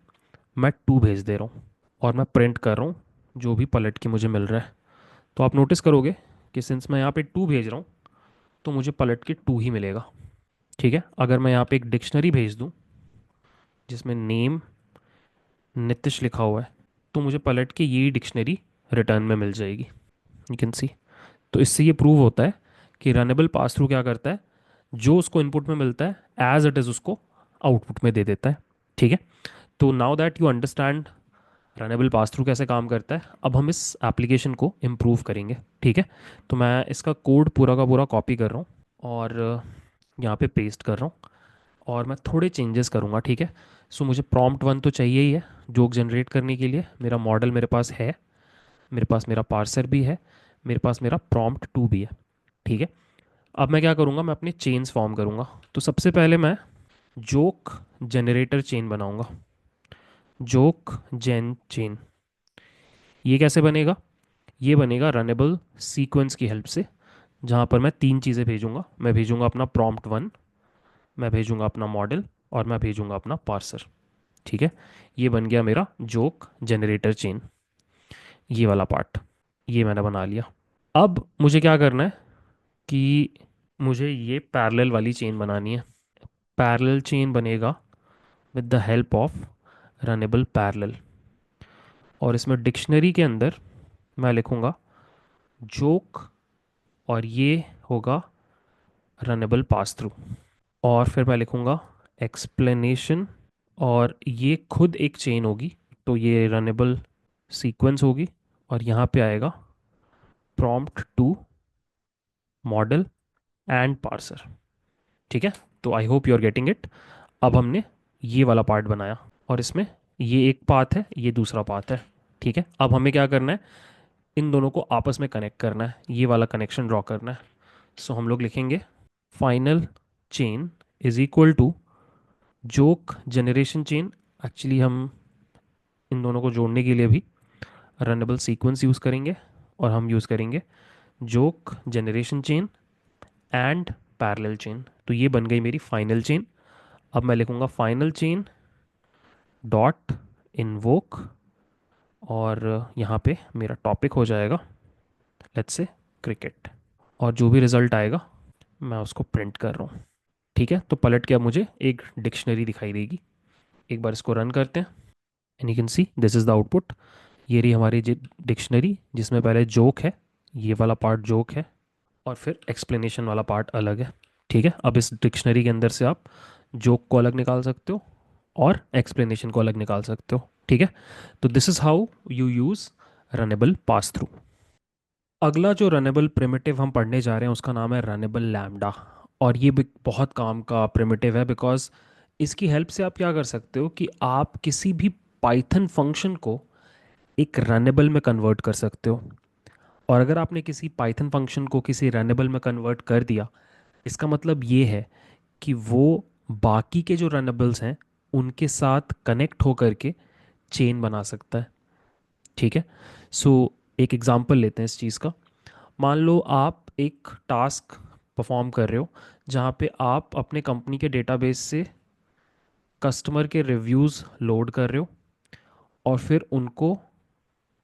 मैं टू भेज दे रहा हूँ, और मैं प्रिंट कर रहा हूँ जो भी पलट के मुझे मिल रहा है। तो आप नोटिस करोगे कि सिंस मैं यहाँ पे टू भेज रहा हूँ तो मुझे पलट के टू ही मिलेगा। ठीक है, अगर मैं यहाँ पे एक डिक्शनरी भेज दूँ जिसमें नेम नितिश लिखा हुआ है, तो मुझे पलट के यही डिक्शनरी रिटर्न में मिल जाएगी। यू कैन सी। तो इससे ये प्रूव होता है कि रनेबल पास थ्रू क्या करता है, जो उसको इनपुट में मिलता है एज इट इज़ उसको आउटपुट में दे देता है। ठीक है, तो now that you understand runnable pass through कैसे काम करता है, अब हम इस एप्लीकेशन को इम्प्रूव करेंगे। ठीक है, तो मैं इसका कोड पूरा का पूरा कॉपी कर रहा हूँ और यहाँ पे पेस्ट कर रहा हूँ, और मैं थोड़े चेंजेस करूँगा। ठीक है, सो मुझे प्रॉम्प्ट वन तो चाहिए ही है जोक जनरेट करने के लिए, मेरा मॉडल मेरे पास है, मेरे पास मेरा पार्सर भी है, मेरे पास मेरा प्रॉम्प्ट टू भी है। ठीक है, अब मैं क्या करूँगा, मैं अपने चेन्स फॉर्म करूँगा। तो सबसे पहले मैं जोक जनरेटर चेन बनाऊँगा, जोक जेन चेन। ये कैसे बनेगा, ये बनेगा रनेबल सीक्वेंस की हेल्प से, जहाँ पर मैं तीन चीज़ें भेजूंगा। मैं भेजूंगा अपना प्रॉम्प्ट वन, मैं भेजूंगा अपना मॉडल, और मैं भेजूंगा अपना पार्सर। ठीक है, ये बन गया मेरा जोक जनरेटर चेन, ये वाला पार्ट ये मैंने बना लिया। अब मुझे क्या करना है कि मुझे ये पैरेलल वाली चेन बनानी है। पैरेलल चेन बनेगा with the help of runnable parallel, और इसमें डिक्शनरी के अंदर मैं लिखूंगा जोक, और ये होगा रनेबल पास थ्रू, और फिर मैं लिखूंगा एक्सप्लेनेशन, और ये खुद एक चेन होगी, तो ये रनेबल सीक्वेंस होगी, और यहाँ पे आएगा prompt to model and parser. ठीक है, तो I hope you are getting it. अब हमने ये वाला पार्ट बनाया, और इसमें ये एक पाथ है, ये दूसरा पाथ है। ठीक है, अब हमें क्या करना है, इन दोनों को आपस में कनेक्ट करना है, ये वाला कनेक्शन ड्रॉ करना है। सो हम लोग लिखेंगे final chain is equal to joke generation chain. Actually हम इन दोनों को जोड़ने के लिए भी रनएबल सीक्वेंस यूज़ करेंगे, और हम यूज़ करेंगे joke generation chain and parallel chain. तो ये बन गई मेरी फाइनल चेन। अब मैं लिखूँगा फाइनल चेन डॉट इन्वोक, और यहाँ पे मेरा टॉपिक हो जाएगा लेट्स से क्रिकेट, और जो भी रिजल्ट आएगा मैं उसको प्रिंट कर रहा हूँ। ठीक है, तो पलट के अब मुझे एक डिक्शनरी दिखाई देगी। एक बार इसको रन करते हैं, and you can see this is the output. ये रही हमारी डिक्शनरी जिसमें पहले जोक है, ये वाला पार्ट जोक है, और फिर एक्सप्लेनेशन वाला पार्ट अलग है। ठीक है, अब इस डिक्शनरी के अंदर से आप जोक को अलग निकाल सकते हो और एक्सप्लेनेशन को अलग निकाल सकते हो। ठीक है, तो this is how you use runnable pass through. अगला जो रनेबल प्रिमिटिव हम पढ़ने जा रहे हैं उसका नाम है रनेबल लैम्डा। और ये भी बहुत काम का प्रिमिटिव है, बिकॉज इसकी हेल्प से आप क्या कर सकते हो कि आप किसी भी पाइथन फंक्शन को एक रनेबल में कन्वर्ट कर सकते हो। और अगर आपने किसी पाइथन फंक्शन को किसी रनेबल में कन्वर्ट कर दिया, इसका मतलब ये है कि वो बाकी के जो रनेबल्स हैं उनके साथ कनेक्ट होकर के चेन बना सकता है। ठीक है, सो एक एग्जांपल लेते हैं इस चीज़ का। मान लो आप एक टास्क परफॉर्म कर रहे हो जहाँ पे आप अपने कंपनी के डेटाबेस से कस्टमर के रिव्यूज़ लोड कर रहे हो और फिर उनको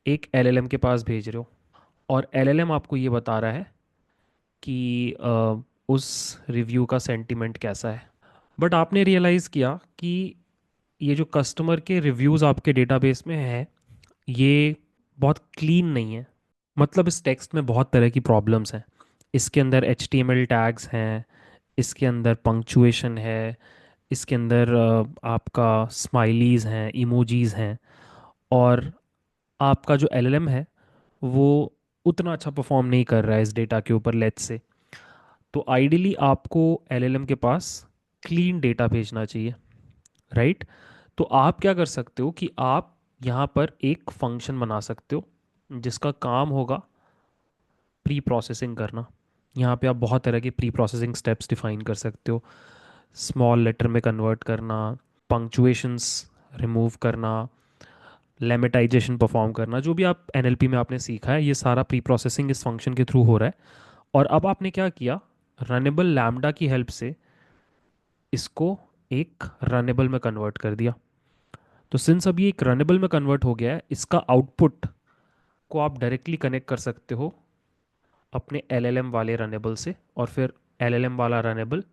एक एलएलएम के पास भेज रहे हो। और एलएलएम आपको ये बता रहा है कि उस रिव्यू का सेंटीमेंट कैसा है। बट आपने रियलाइज़ किया कि ये जो कस्टमर के रिव्यूज़ आपके डेटाबेस में है ये बहुत क्लीन नहीं है। मतलब इस टेक्स्ट में बहुत तरह की प्रॉब्लम्स हैं। इसके अंदर HTML टैग्स हैं, इसके अंदर पंक्चुएशन है, इसके अंदर आपका स्माइलीज हैं, इमोजीज हैं। और आपका जो LLM है वो उतना अच्छा परफॉर्म नहीं कर रहा है इस डेटा के ऊपर, लेट्स से। तो आइडियली आपको LLM के पास क्लीन डेटा भेजना चाहिए, राइट? तो आप क्या कर सकते हो कि आप यहाँ पर एक फंक्शन बना सकते हो जिसका काम होगा प्री प्रोसेसिंग करना। यहाँ पे आप बहुत तरह के प्री प्रोसेसिंग स्टेप्स डिफाइन कर सकते हो। स्मॉल लेटर में कन्वर्ट करना, पंक्चुएशंस रिमूव करना, लेमेटाइजेशन परफॉर्म करना, जो भी आप NLP में आपने सीखा है ये सारा प्री प्रोसेसिंग इस फंक्शन के थ्रू हो रहा है। और अब आपने क्या किया, रनेबल लैम्डा की हेल्प से इसको एक रनेबल में कन्वर्ट कर दिया। तो सिंस अब ये एक रनेबल में कन्वर्ट हो गया है, इसका आउटपुट को आप डायरेक्टली कनेक्ट कर सकते हो अपने LLM वाले रनेबल से। और फिर LLM वाला रनेबल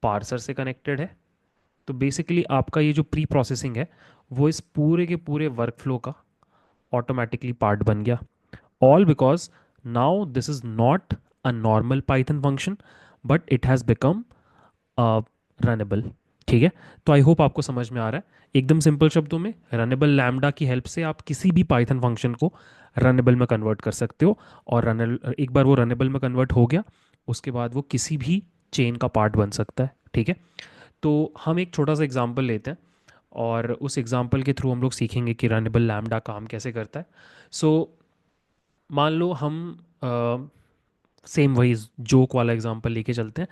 पार्सर से कनेक्टेड है। तो बेसिकली आपका ये जो प्री प्रोसेसिंग है वो इस पूरे के पूरे वर्कफ्लो का ऑटोमेटिकली पार्ट बन गया। All because now this is not a normal Python function but it has become runnable. ठीक है, तो आई होप आपको समझ में आ रहा है। एकदम सिंपल शब्दों में, रनेबल लैम्डा की हेल्प से आप किसी भी पाइथन फंक्शन को रनेबल में कन्वर्ट कर सकते हो। और रनल एक बार वो रनेबल में कन्वर्ट हो गया उसके बाद वो किसी भी चेन का पार्ट बन सकता है। ठीक है, तो हम एक छोटा सा एग्जांपल लेते हैं और उस एग्जांपल के थ्रू हम लोग सीखेंगे कि रनेबल लैम्डा काम कैसे करता है। सो मान लो हम सेम वही जोक वाला एग्जांपल लेके चलते हैं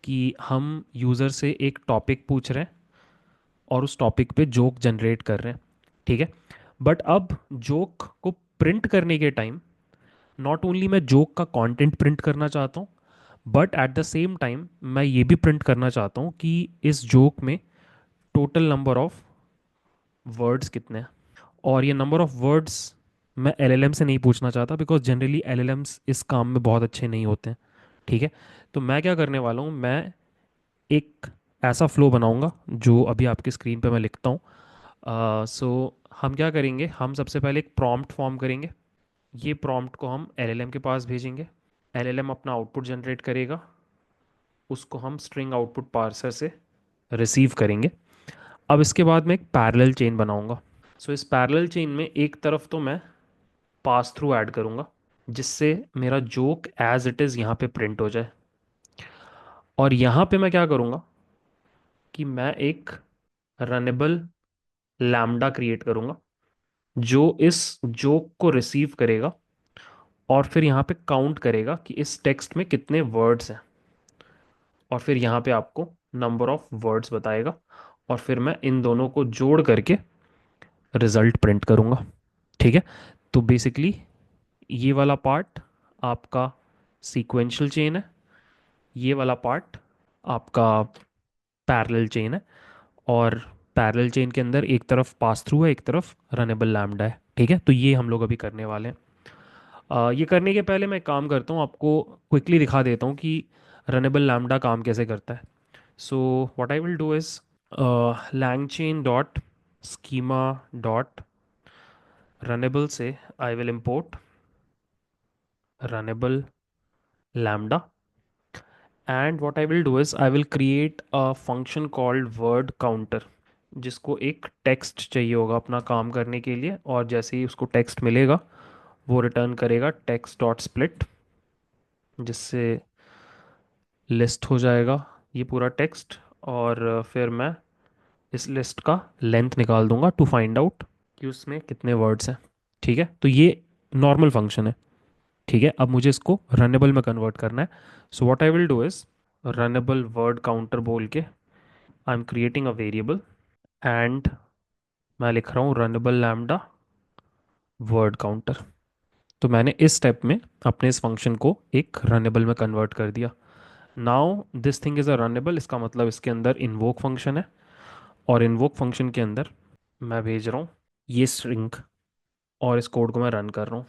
कि हम यूज़र से एक टॉपिक पूछ रहे हैं और उस टॉपिक पे जोक जनरेट कर रहे हैं। ठीक है, बट अब जोक को प्रिंट करने के टाइम नॉट ओनली मैं जोक का कंटेंट प्रिंट करना चाहता हूँ, but at the same time मैं ये भी प्रिंट करना चाहता हूँ कि इस जोक में टोटल नंबर ऑफ वर्ड्स कितने हैं। और ये नंबर ऑफ वर्ड्स मैं LLM से नहीं पूछना चाहता, बिकॉज जनरली LLMs इस काम में बहुत अच्छे नहीं होते हैं। ठीक है, तो मैं क्या करने वाला हूँ, मैं एक ऐसा फ्लो बनाऊंगा जो अभी आपकी स्क्रीन पे मैं लिखता हूँ। सो हम क्या करेंगे, हम सबसे पहले एक प्रॉम्प्ट फॉर्म करेंगे। ये प्रॉम्प्ट को हम LLM के पास भेजेंगे। LLM अपना आउटपुट जनरेट करेगा, उसको हम स्ट्रिंग आउटपुट पार्सर से रिसीव करेंगे। अब इसके बाद मैं एक पैरेलल चेन बनाऊंगा। सो इस पैरेलल चेन में एक तरफ तो मैं पास थ्रू ऐड करूंगा जिससे मेरा जोक एज इट इज़ यहाँ पे प्रिंट हो जाए। और यहाँ पे मैं क्या करूँगा कि मैं एक रनेबल लैम्डा क्रिएट करूँगा जो इस जोक को रिसीव करेगा और फिर यहाँ पे काउंट करेगा कि इस टेक्स्ट में कितने वर्ड्स हैं। और फिर यहाँ पे आपको नंबर ऑफ वर्ड्स बताएगा। और फिर मैं इन दोनों को जोड़ करके रिजल्ट प्रिंट करूँगा। ठीक है, तो बेसिकली ये वाला पार्ट आपका सीक्वेंशियल चेन है, ये वाला पार्ट आपका पैरेलल चेन है। और पैरेलल चेन के अंदर एक तरफ पास थ्रू है, एक तरफ रनेबल लैम्डा है। ठीक है, तो ये हम लोग अभी करने वाले हैं। ये करने के पहले मैं एक काम करता हूँ, आपको क्विकली दिखा देता हूँ कि रनेबल लैम्डा काम कैसे करता है। So what I will do is langchain dot schema dot runnable से I will import runnable lambda. And what I will do is I will create a function called word counter, जिसको एक text चाहिए होगा अपना काम करने के लिए, और जैसे ही उसको टेक्स्ट मिलेगा वो रिटर्न करेगा टेक्स्ट डॉट स्प्लिट, जिससे लिस्ट हो जाएगा ये पूरा टेक्स्ट। और फिर मैं इस लिस्ट का लेंथ निकाल दूंगा टू फाइंड आउट कि उसमें कितने वर्ड्स हैं। ठीक है, तो ये नॉर्मल फंक्शन है। ठीक है, अब मुझे इसको रनेबल में कन्वर्ट करना है। So what I will do is runnable word counter बोल के I am creating a variable, and मैं लिख रहा हूँ रनेबल लैम्डा वर्ड काउंटर। तो मैंने इस स्टेप में अपने इस फंक्शन को एक रनेबल में कन्वर्ट कर दिया। Now this thing is a runnable, इसका मतलब इसके अंदर इन्वोक फंक्शन है, और इन्वोक फंक्शन के अंदर मैं भेज रहा हूँ ये स्ट्रिंग, और इस कोड को मैं रन कर रहा हूँ।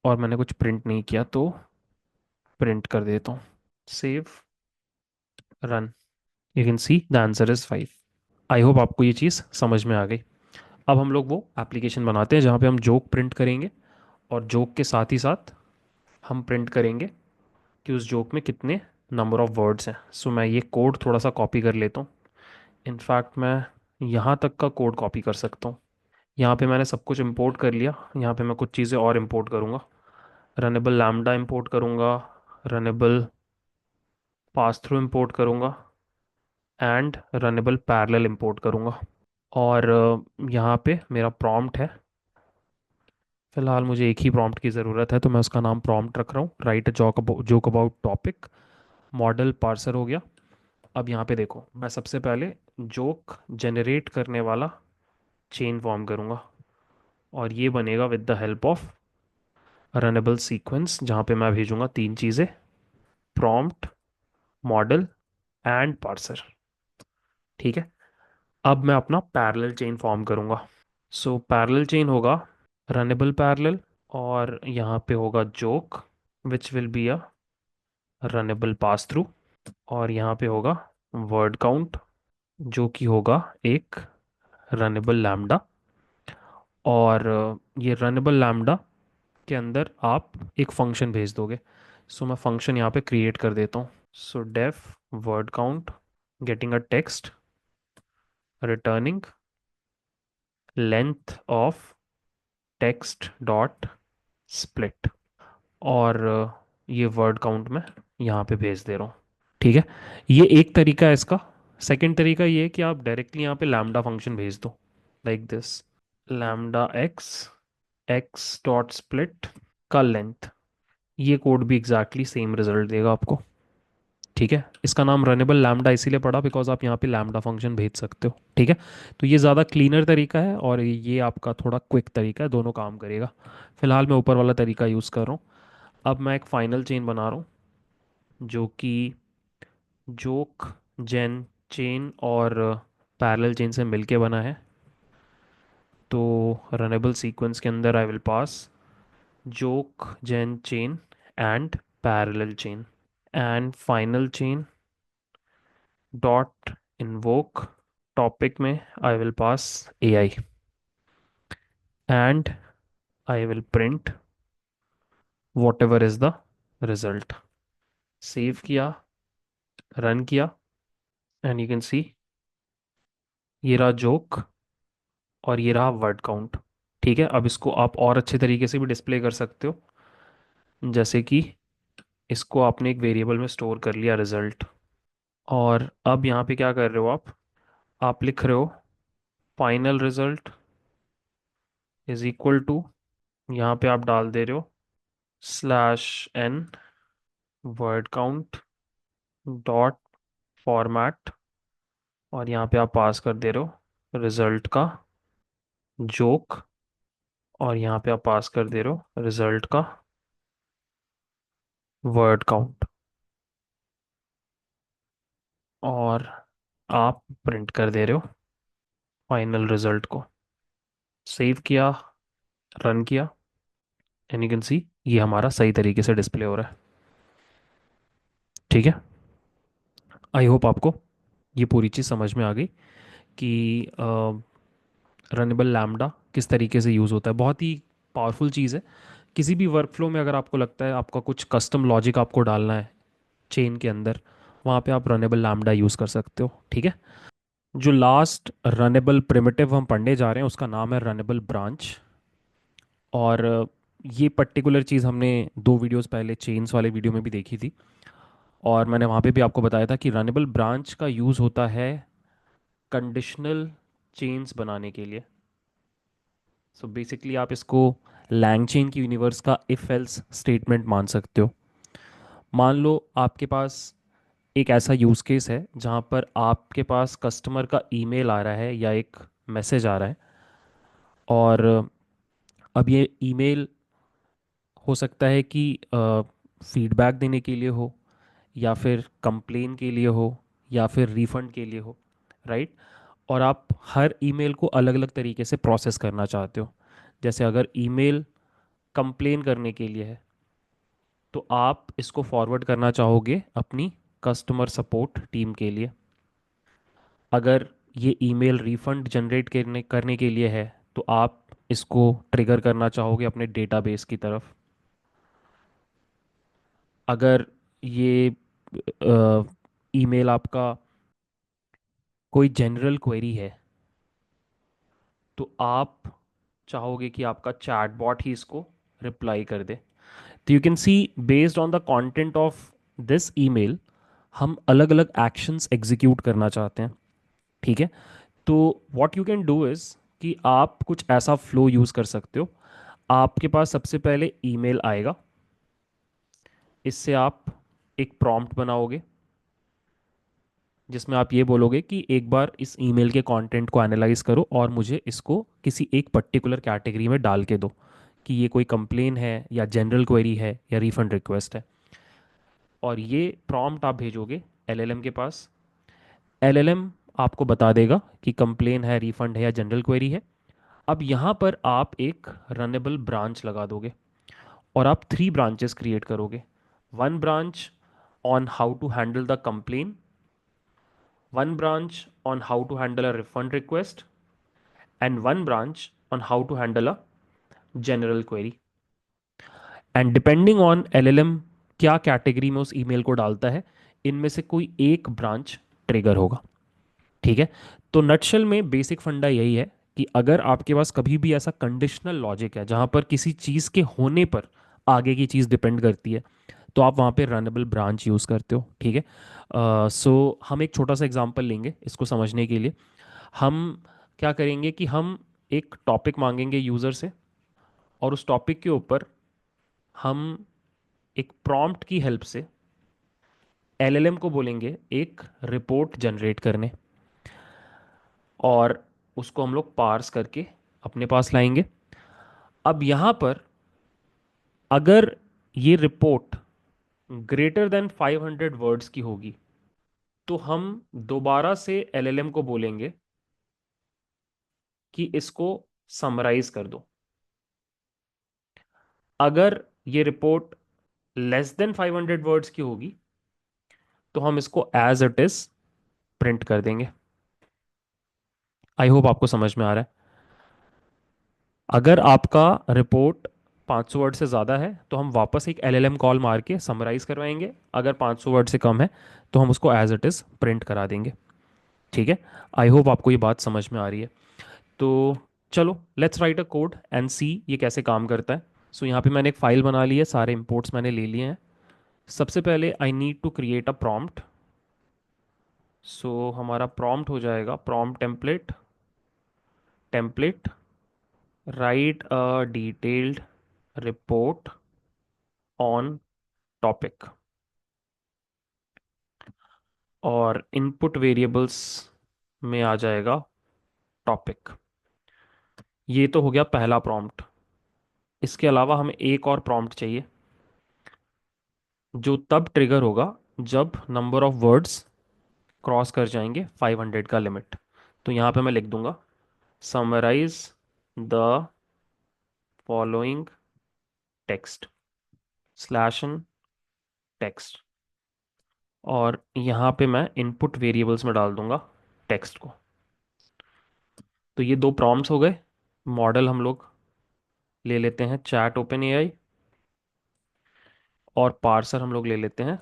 और मैंने कुछ प्रिंट नहीं किया तो प्रिंट कर देता हूँ। Save, run. You can see the answer is 5। I hope आपको ये चीज़ समझ में आ गई। अब हम लोग वो एप्लीकेशन बनाते हैं जहाँ पे हम जोक प्रिंट करेंगे, और जोक के साथ ही साथ हम प्रिंट करेंगे कि उस जोक में कितने नंबर ऑफ वर्ड्स हैं। सो मैं ये कोड थोड़ा सा कॉपी कर लेता हूँ। इनफैक्ट मैं यहाँ तक का कोड कॉपी कर सकता हूँ। यहाँ पे मैंने सब कुछ इंपोर्ट कर लिया। यहाँ पे मैं कुछ चीज़ें और इंपोर्ट करूँगा। रनेबल लैम्डा इंपोर्ट करूँगा, रनेबल पास थ्रू इंपोर्ट करूँगा, एंड रनेबल पैरेलल इंपोर्ट करूँगा। और यहाँ पे मेरा प्रॉम्प्ट है। फिलहाल मुझे एक ही प्रॉम्प्ट की ज़रूरत है, तो मैं उसका नाम प्रॉम्प्ट रख रहा हूँ, right joke about topic model parser हो गया। अब यहाँ पे देखो, मैं सबसे पहले जोक जनरेट करने वाला चेन फॉर्म करूँगा, और ये बनेगा with the help of runnable sequence, जहाँ पे मैं भेजूंगा तीन चीज़ें, प्रॉम्प्ट, मॉडल एंड पार्सर। ठीक है, अब मैं अपना पैरेलल चेन फॉर्म करूँगा। सो पैरेलल चेन होगा रनेबल पैरेलल, और यहाँ पे होगा joke which will be a runnable pass through, और यहाँ पे होगा वर्ड काउंट जो कि होगा एक रनेबल लैम्डा। और ये रनेबल लैम्डा के अंदर आप एक फंक्शन भेज दोगे। सो मैं फंक्शन यहाँ पे क्रिएट कर देता हूँ। So def word count getting a text returning length of text dot split, और ये वर्ड काउंट में यहाँ पे भेज दे रहा हूँ। ठीक है, ये एक तरीका है इसका। सेकंड तरीका ये है कि आप डायरेक्टली यहाँ पे लैम्डा फंक्शन भेज दो, like this, lambda x x dot split का लेंथ। ये कोड भी एग्जैक्टली सेम रिजल्ट देगा आपको। ठीक है, इसका नाम रनेबल लैम्डा इसीलिए पड़ा बिकॉज आप यहाँ पे लैम्डा फंक्शन भेज सकते हो। ठीक है, तो ये ज़्यादा क्लीनर तरीका है, और ये आपका थोड़ा क्विक तरीका है, दोनों काम करेगा। फिलहाल मैं ऊपर वाला तरीका यूज़ कर रहा हूँ। अब मैं एक फाइनल चेन बना रहा हूँ जो कि जोक जेन चेन और पैरेलल चेन से मिलके बना है। तो रनेबल सीक्वेंस के अंदर I will pass joke gen chain and parallel chain, and final chain dot invoke topic में I will pass AI, and I will print whatever is the result. Save किया, run किया, and you can see ये रहा joke और ये रहा word count. ठीक है, अब इसको आप और अच्छे तरीके से भी डिस्प्ले कर सकते हो, जैसे कि इसको आपने एक वेरिएबल में स्टोर कर लिया रिजल्ट, और अब यहाँ पे क्या कर रहे हो आप लिख रहे हो final result is equal to, यहाँ पे आप डाल दे रहे हो /n word count dot format, और यहाँ पे आप पास कर दे रहे हो रिजल्ट का जोक, और यहाँ पे आप पास कर दे रहे हो रिजल्ट का वर्ड काउंट, और आप प्रिंट कर दे रहे हो फाइनल रिजल्ट को। सेव किया, रन किया, एंड यू कैन सी ये हमारा सही तरीके से डिस्प्ले हो रहा है। ठीक है, आई होप आपको ये पूरी चीज़ समझ में आ गई कि रनेबल लैम्डा किस तरीके से यूज़ होता है। बहुत ही पावरफुल चीज़ है किसी भी वर्कफ्लो में अगर आपको लगता है आपका कुछ कस्टम लॉजिक आपको डालना है चेन के अंदर, वहाँ पे आप रनेबल लैम्डा यूज़ कर सकते हो, ठीक है। जो लास्ट रनेबल प्रिमिटिव हम पढ़ने जा रहे हैं उसका नाम है रनेबल ब्रांच। और ये पर्टिकुलर चीज़ हमने 2 वीडियोस पहले चेन्स वाले वीडियो में भी देखी थी, और मैंने वहाँ पे भी आपको बताया था कि रनेबल ब्रांच का यूज़ होता है कंडीशनल चेन्स बनाने के लिए। सो बेसिकली आप इसको लैंग चेन की यूनिवर्स का इफ एल्स स्टेटमेंट मान सकते हो। मान लो आपके पास एक ऐसा यूज़ केस है जहाँ पर आपके पास कस्टमर का ईमेल आ रहा है या एक मैसेज आ रहा है, और अब ये ईमेल हो सकता है कि फीडबैक देने के लिए हो, या फिर कंप्लेन के लिए हो, या फिर रिफंड के लिए हो, राइट। और आप हर ईमेल को अलग अलग तरीके से प्रोसेस करना चाहते हो। जैसे अगर ईमेल कंप्लेन करने के लिए है तो आप इसको फॉरवर्ड करना चाहोगे अपनी कस्टमर सपोर्ट टीम के लिए। अगर ये ईमेल रिफंड जनरेट करने करने के लिए है तो आप इसको ट्रिगर करना चाहोगे अपने डेटाबेस की तरफ। अगर ये ईमेल आपका कोई जनरल क्वेरी है तो आप चाहोगे कि आपका चैटबॉट ही इसको रिप्लाई कर दे। तो you can C, based on the content of this email हम अलग अलग एक्शंस एग्जीक्यूट करना चाहते हैं, ठीक है। तो what you can do is कि आप कुछ ऐसा फ्लो यूज़ कर सकते हो। आपके पास सबसे पहले ईमेल आएगा, इससे आप एक प्रॉम्प्ट बनाओगे जिसमें आप ये बोलोगे कि एक बार इस ईमेल के कंटेंट को एनालाइज करो और मुझे इसको किसी एक पर्टिकुलर कैटेगरी में डाल के दो, कि ये कोई कंप्लेन है या जनरल क्वेरी है या रिफंड रिक्वेस्ट है। और ये प्रॉम्प्ट आप भेजोगे एलएलएम के पास। एलएलएम आपको बता देगा कि कंप्लेन है, रिफंड है या जनरल क्वेरी है। अब यहाँ पर आप एक रनेबल ब्रांच लगा दोगे और आप 3 ब्रांचेस क्रिएट करोगे। One branch on how to handle the complain, one branch on how to handle a refund request, and one branch on how to handle a general query. And depending on LLM क्या category में उस email को डालता है, इनमें से कोई एक ब्रांच ट्रिगर होगा, ठीक है। तो नटशल में बेसिक फंडा यही है कि अगर आपके पास कभी भी ऐसा कंडीशनल लॉजिक है जहां पर किसी चीज़ के होने पर आगे की चीज़ डिपेंड करती है, तो आप वहां पे रनएबल ब्रांच यूज़ करते हो, ठीक है। सो हम एक छोटा सा एग्जांपल लेंगे इसको समझने के लिए। हम क्या करेंगे कि हम एक टॉपिक मांगेंगे यूज़र से, और उस टॉपिक के ऊपर हम एक प्रॉम्प्ट की हेल्प से एलएलएम को बोलेंगे एक रिपोर्ट जनरेट करने, और उसको हम लोग पार्स करके अपने पास लाएंगे। अब यहाँ पर अगर ये रिपोर्ट ग्रेटर देन 500 वर्ड्स की होगी तो हम दोबारा से एलएलएम को बोलेंगे कि इसको समराइज कर दो। अगर ये रिपोर्ट लेस देन 500 वर्ड्स की होगी तो हम इसको एज इट इज प्रिंट कर देंगे। आई होप आपको समझ में आ रहा है। अगर आपका रिपोर्ट 500 वर्ड से ज़्यादा है तो हम वापस एक एलएलएम कॉल मार के समराइज करवाएंगे, अगर 500 वर्ड से कम है तो हम उसको एज इट इज़ प्रिंट करा देंगे, ठीक है। आई होप आपको ये बात समझ में आ रही है। तो चलो let's write a code and see ये कैसे काम करता है। सो यहाँ पे मैंने एक फ़ाइल बना ली है, सारे इंपोर्ट्स मैंने ले लिए हैं। सबसे पहले I need to create a prompt. So हमारा प्रॉम्प्ट हो जाएगा prompt template, template write a detailed report on topic, और इनपुट वेरिएबल्स में आ जाएगा टॉपिक। ये तो हो गया पहला प्रॉम्प्ट। इसके अलावा हमें एक और प्रॉम्प्ट चाहिए जो तब ट्रिगर होगा जब नंबर ऑफ वर्ड्स क्रॉस कर जाएंगे 500 का लिमिट। तो यहाँ पे मैं लिख दूंगा summarise the following text slash n text, और यहाँ पे मैं इनपुट वेरिएबल्स में डाल दूंगा टेक्स्ट को। तो ये 2 प्रॉम्प्ट्स हो गए। मॉडल हम लोग ले लेते हैं चैट ओपन एआई, और पार्सर हम लोग ले लेते हैं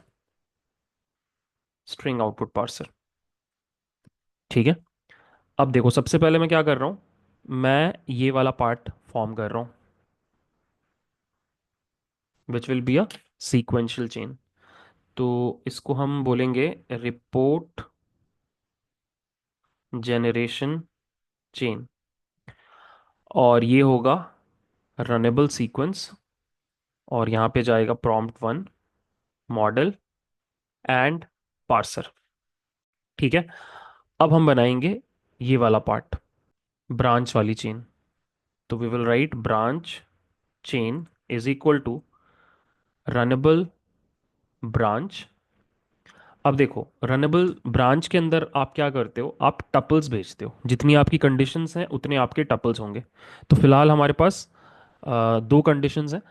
स्ट्रिंग आउटपुट पार्सर। ठीक है। अब देखो सबसे पहले मैं क्या कर रहा हूँ, मैं ये वाला पार्ट फॉर्म कर रहा हूँ which will be a sequential chain. तो इसको हम बोलेंगे रिपोर्ट जेनरेशन चेन, और ये होगा रनेबल सीक्वेंस, और यहाँ पे जाएगा prompt one, model and parser. ठीक है। अब हम बनाएंगे ये वाला पार्ट, ब्रांच वाली चेन। तो we will write branch chain is equal to runnable branch. अब देखो रनेबल ब्रांच के अंदर आप क्या करते हो, आप टपल्स भेजते हो, जितनी आपकी कंडीशंस हैं उतने आपके टपल्स होंगे। तो फिलहाल हमारे पास दो कंडीशंस हैं,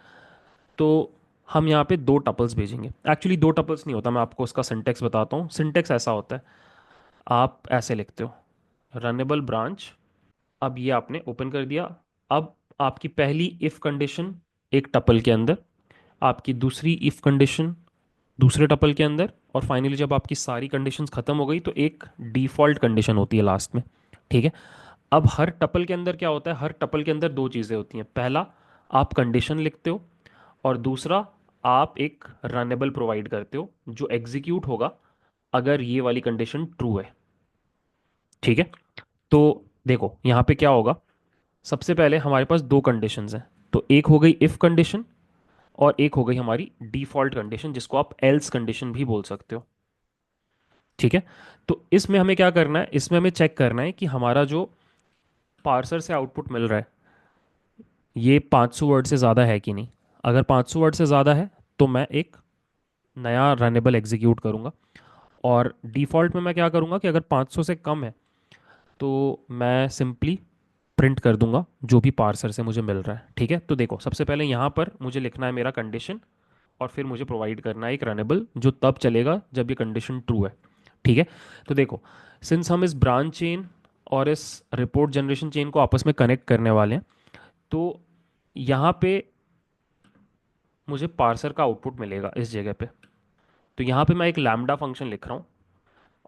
तो हम यहाँ पे दो टपल्स भेजेंगे। एक्चुअली दो टपल्स नहीं होता, मैं आपको उसका सिंटेक्स बताता हूँ। सिंटेक्स ऐसा होता है, आप ऐसे लिखते हो रनेबल ब्रांच। अब ये आपने ओपन कर दिया। अब आपकी पहली इफ कंडीशन एक टपल के अंदर, आपकी दूसरी इफ कंडीशन दूसरे टपल के अंदर, और फाइनली जब आपकी सारी कंडीशंस खत्म हो गई तो एक डिफॉल्ट कंडीशन होती है लास्ट में। ठीक है। अब हर टपल के अंदर क्या होता है, हर टपल के अंदर दो चीज़ें होती हैं। पहला, आप कंडीशन लिखते हो, और दूसरा, आप एक रनेबल प्रोवाइड करते हो जो एग्जीक्यूट होगा अगर ये वाली कंडीशन ट्रू है। ठीक है। तो देखो यहाँ पे क्या होगा, सबसे पहले हमारे पास दो कंडीशंस हैं। तो एक हो गई इफ कंडीशन, और एक हो गई हमारी डिफॉल्ट कंडीशन, जिसको आप एल्स कंडीशन भी बोल सकते हो। ठीक है। तो इसमें हमें क्या करना है, इसमें हमें चेक करना है कि हमारा जो पार्सर से आउटपुट मिल रहा है ये 500 वर्ड से ज़्यादा है कि नहीं। अगर 500 वर्ड से ज़्यादा है तो मैं एक नया रनेबल एग्जीक्यूट करूँगा, और डिफ़ॉल्ट में मैं क्या करूँगा कि अगर 500 से कम है तो मैं सिंपली प्रिंट कर दूंगा जो भी पार्सर से मुझे मिल रहा है। ठीक है। तो देखो सबसे पहले यहाँ पर मुझे लिखना है मेरा कंडीशन, और फिर मुझे प्रोवाइड करना है एक रनेबल जो तब चलेगा जब ये कंडीशन ट्रू है। ठीक है। तो देखो, सिंस हम इस ब्रांच चेन और इस रिपोर्ट जनरेशन चेन को आपस में कनेक्ट करने वाले हैं, तो यहाँ पे मुझे पार्सर का आउटपुट मिलेगा इस जगह पे। तो यहाँ पे मैं एक लैम्डा फंक्शन लिख रहा हूँ,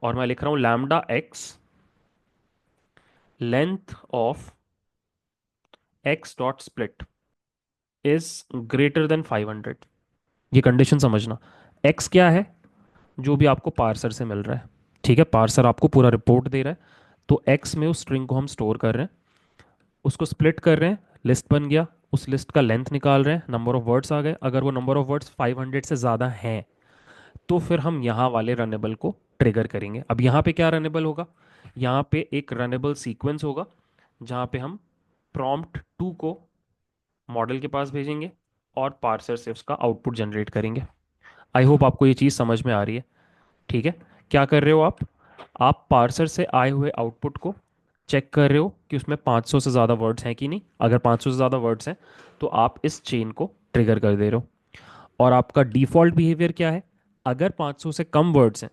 और मैं लिख रहा हूँ lambda x length of x dot split is greater than 500। ये कंडीशन समझना। एक्स क्या है, जो भी आपको पार्सर से मिल रहा है। ठीक है। पार्सर आपको पूरा रिपोर्ट दे रहा है, तो एक्स में उस स्ट्रिंग को हम स्टोर कर रहे हैं, उसको स्प्लिट कर रहे हैं, लिस्ट बन गया, उस लिस्ट का लेंथ निकाल रहे हैं, नंबर ऑफ वर्ड्स आ गए। अगर वो नंबर ऑफ वर्ड्स 500 से ज़्यादा हैं तो फिर हम यहाँ वाले रनेबल को ट्रिगर करेंगे। अब यहाँ पे क्या रनेबल होगा, यहाँ पे एक रनेबल सीक्वेंस होगा जहाँ पे हम प्रॉम्प्ट टू को मॉडल के पास भेजेंगे, और पार्सर से उसका आउटपुट जनरेट करेंगे। आई होप आपको ये चीज़ समझ में आ रही है। ठीक है। क्या कर रहे हो आप पार्सर से आए हुए आउटपुट को चेक कर रहे हो कि उसमें 500 से ज़्यादा वर्ड्स हैं कि नहीं। अगर 500 से ज़्यादा वर्ड्स हैं तो आप इस चेन को ट्रिगर कर दे रहे हो। और आपका डिफ़ॉल्ट बिहेवियर क्या है, अगर 500 से कम वर्ड्स हैं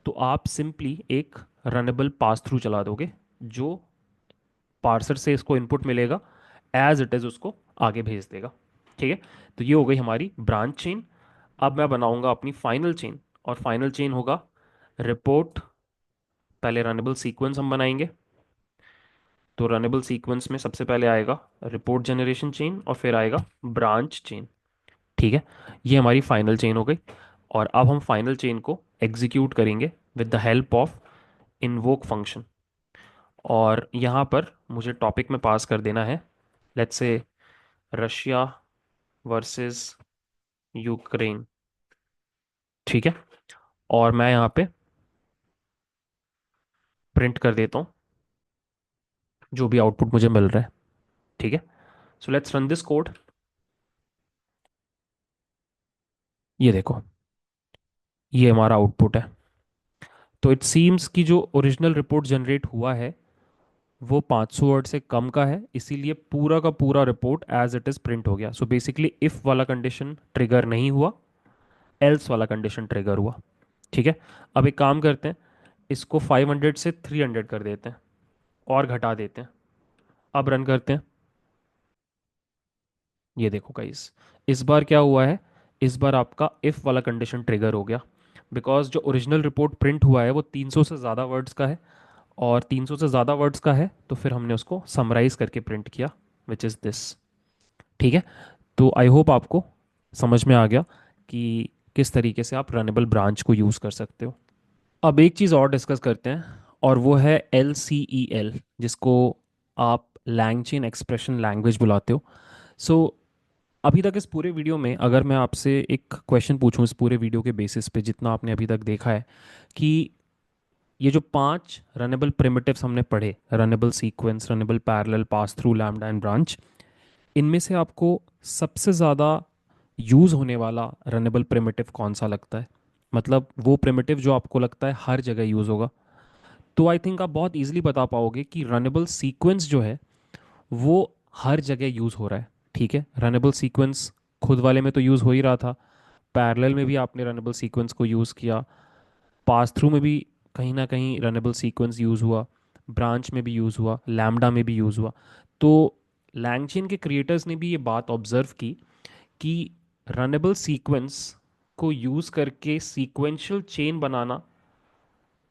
तो आप सिंपली एक रनेबल पास थ्रू चला दोगे, जो पार्सर से इसको इनपुट मिलेगा एज इट इज़ उसको आगे भेज देगा। ठीक है। तो ये हो गई हमारी ब्रांच चेन। अब मैं बनाऊंगा अपनी फाइनल चेन, और फाइनल चेन होगा रिपोर्ट, पहले रनेबल सीक्वेंस हम बनाएंगे। तो रनेबल सीक्वेंस में सबसे पहले आएगा रिपोर्ट जनरेशन चेन, और फिर आएगा ब्रांच चेन। ठीक है। ये हमारी फाइनल चेन हो गई, और अब हम फाइनल चेन को एग्जीक्यूट करेंगे with the help of invoke function. और यहाँ पर मुझे टॉपिक में पास कर देना है, let's say Russia versus Ukraine. ठीक है। और मैं यहाँ पे प्रिंट कर देता हूँ जो भी आउटपुट मुझे मिल रहा है। ठीक है। सो लेट्स रन दिस कोड। ये देखो, ये हमारा आउटपुट है। तो इट सीम्स कि जो ओरिजिनल रिपोर्ट जनरेट हुआ है वो 500 वर्ड से कम का है, इसीलिए पूरा का पूरा report as it is print हो गया। सो बेसिकली इफ़ वाला कंडीशन ट्रिगर नहीं हुआ, एल्स वाला कंडीशन ट्रिगर हुआ। ठीक है। अब एक काम करते हैं, इसको 500 से 300 कर देते हैं, और घटा देते हैं। अब रन करते हैं। ये देखो गाइस, इस बार क्या हुआ है, इस बार आपका इफ वाला कंडीशन ट्रिगर हो गया, बिकॉज जो ओरिजिनल रिपोर्ट प्रिंट हुआ है वो 300 से ज़्यादा वर्ड्स का है, और 300 से ज़्यादा वर्ड्स का है तो फिर हमने उसको समराइज करके प्रिंट किया, विच इज़ दिस। ठीक है, तो आई होप आपको समझ में आ गया कि किस तरीके से आप रनेबल ब्रांच को यूज़ कर सकते हो। अब एक चीज़ और डिस्कस करते हैं, और वो है LCEL, जिसको आप लैंगचेन एक्सप्रेशन लैंग्वेज बुलाते हो। सो अभी तक इस पूरे वीडियो में अगर मैं आपसे एक क्वेश्चन पूछूं, इस पूरे वीडियो के बेसिस पे जितना आपने अभी तक देखा है, कि ये जो 5 रनेबल प्रिमिटिव्स हमने पढ़े, runnable sequence, runnable parallel, pass through, lambda and branch, इनमें से आपको सबसे ज़्यादा यूज़ होने वाला रनेबल प्रिमिटिव कौन सा लगता है? मतलब वो प्रिमिटिव जो आपको लगता है हर जगह यूज़ होगा। तो आई थिंक आप बहुत इजीली बता पाओगे कि रनेबल सीक्वेंस जो है वो हर जगह यूज़ हो रहा है। ठीक है, रनेबल सीक्वेंस खुद वाले में तो यूज़ हो ही रहा था, पैरेलल में भी आपने रनेबल सीक्वेंस को यूज़ किया, पास थ्रू में भी कहीं ना कहीं रनेबल सीक्वेंस यूज़ हुआ, ब्रांच में भी यूज़ हुआ, लैम्डा में भी यूज़ हुआ। तो लैंगचेन के क्रिएटर्स ने भी ये बात ऑब्जर्व की कि रनेबल सीक्वेंस को यूज़ करके सीक्वेंशियल चेन बनाना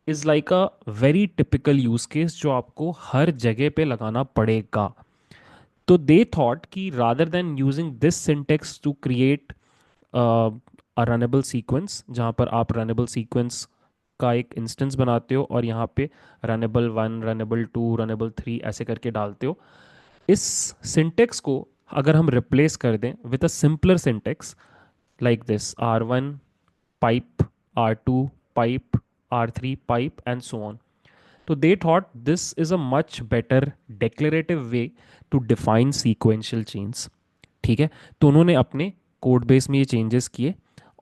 is like a very typical use case जो आपको हर जगह पे लगाना पड़ेगा। तो दे थॉट कि rather than using this syntax to create a runnable sequence, जहाँ पर आप रनेबल सीक्वेंस का एक इंस्टेंस बनाते हो और यहाँ पे रनेबल 1, रनेबल 2, रनेबल 3 ऐसे करके डालते हो, इस सिंटेक्स को अगर हम रिप्लेस कर दें with a simpler syntax like this: R1 pipe, R2 pipe, R3 pipe, and so on. So they thought this is a much better declarative way to define sequential chains. ठीक है, तो उन्होंने अपने कोड बेस में ये changes किए,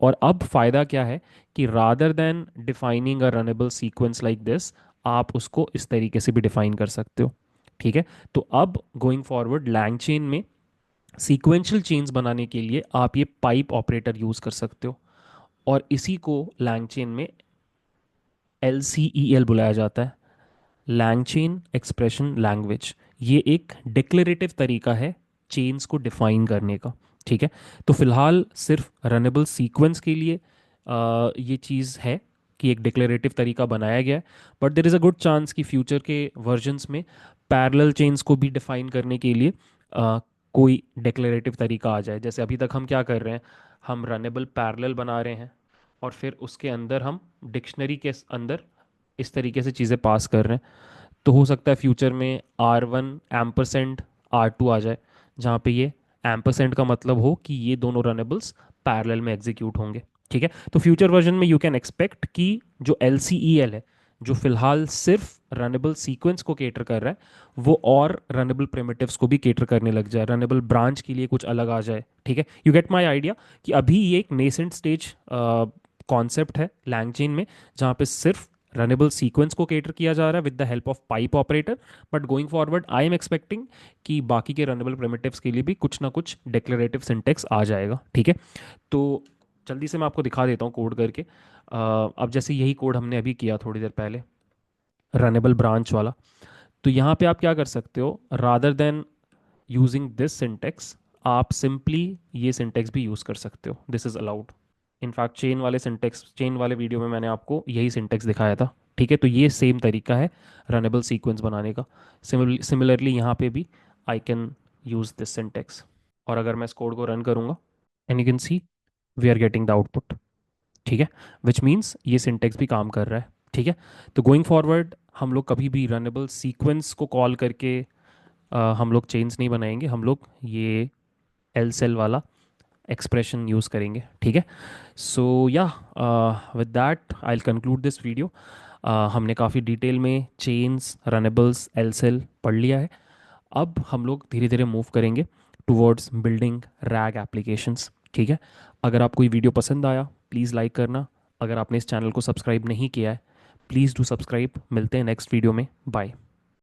और अब फायदा क्या है कि rather then defining a runnable sequence like this, आप उसको इस तरीके से भी डिफाइन कर सकते हो। ठीक है, तो अब गोइंग फॉरवर्ड लैंग चेन में सीक्वेंशियल चेन्स बनाने के लिए आप ये पाइप ऑपरेटर यूज कर सकते हो, और इसी को लैंगचेन में LCEL बुलाया जाता है, लैंगचेन एक्सप्रेशन लैंग्वेज। ये एक डिक्लेरेटिव तरीका है चेन्स को डिफाइन करने का। ठीक है, तो फिलहाल सिर्फ रनेबल सीक्वेंस के लिए ये चीज़ है कि एक डिक्लेरेटिव तरीका बनाया गया है, but there is a good chance कि फ्यूचर के वर्जन्स में पैरेलल चेन्स को भी डिफाइन करने के लिए कोई डिक्लेरेटिव तरीका आ जाए। जैसे अभी तक हम क्या कर रहे हैं, हम रनेबल पैरेलल बना रहे हैं, और फिर उसके अंदर हम डिक्शनरी के अंदर इस तरीके से चीज़ें पास कर रहे हैं। तो हो सकता है फ्यूचर में R1 एम्परसेंड R2 आ जाए, जहाँ पे ये एम्परसेंड का मतलब हो कि ये दोनों रनेबल्स पैरेलल में एग्जीक्यूट होंगे। ठीक है, तो फ्यूचर वर्जन में यू कैन एक्सपेक्ट कि जो LCEL है, जो फिलहाल सिर्फ रनेबल सीक्वेंस को केटर कर रहा है, वो और रनेबल प्रिमिटिव्स को भी केटर करने लग जाए, रनेबल ब्रांच के लिए कुछ अलग आ जाए। ठीक है, यू गेट माई आइडिया कि अभी ये एक नेसेंट स्टेज कॉन्सेप्ट है लैंगचेन में, जहाँ पे सिर्फ रनेबल सीक्वेंस को केटर किया जा रहा है with the help of pipe operator, but going forward I am expecting कि बाकी के रनेबल प्रिमिटिव्स के लिए भी कुछ ना कुछ डिक्लेरेटिव सिंटेक्स आ जाएगा। ठीक है, तो जल्दी से मैं आपको दिखा देता हूँ कोड करके। अब जैसे यही कोड हमने अभी किया थोड़ी देर पहले, रनेबल ब्रांच वाला। तो यहाँ पे आप क्या कर सकते हो, rather than using this syntax, आप सिंपली ये सिंटेक्स भी यूज़ कर सकते हो, this is allowed. In fact chain वाले सिंटेक्स, चेन वाले वीडियो में मैंने आपको यही सिंटेक्स दिखाया था। ठीक है, तो ये सेम तरीका है रनेबल सीक्वेंस बनाने का। सिमिलरली यहाँ पे भी I can use this syntax, और अगर मैं इस कोड को रन करूँगा, and you can see we are getting the output. ठीक है, विच मीन्स ये सिंटेक्स भी काम कर रहा है। ठीक है, तो गोइंग फॉरवर्ड हम लोग कभी भी रनेबल सीक्वेंस को कॉल करके हम लोग चेन्स नहीं बनाएंगे, हम लोग ये एल सेल वाला एक्सप्रेशन यूज़ करेंगे। ठीक है, सो या with that I will conclude this video. हमने काफ़ी डिटेल में चेन्स, रनेबल्स, एल सेल पढ़ लिया है। अब हम लोग धीरे धीरे मूव करेंगे टुवर्ड्स बिल्डिंग रैग एप्लीकेशंस। ठीक है, अगर आपको ये वीडियो पसंद आया प्लीज़ लाइक करना, अगर आपने इस चैनल को सब्सक्राइब नहीं किया है प्लीज़ डू सब्सक्राइब। मिलते हैं नेक्स्ट वीडियो में, बाय।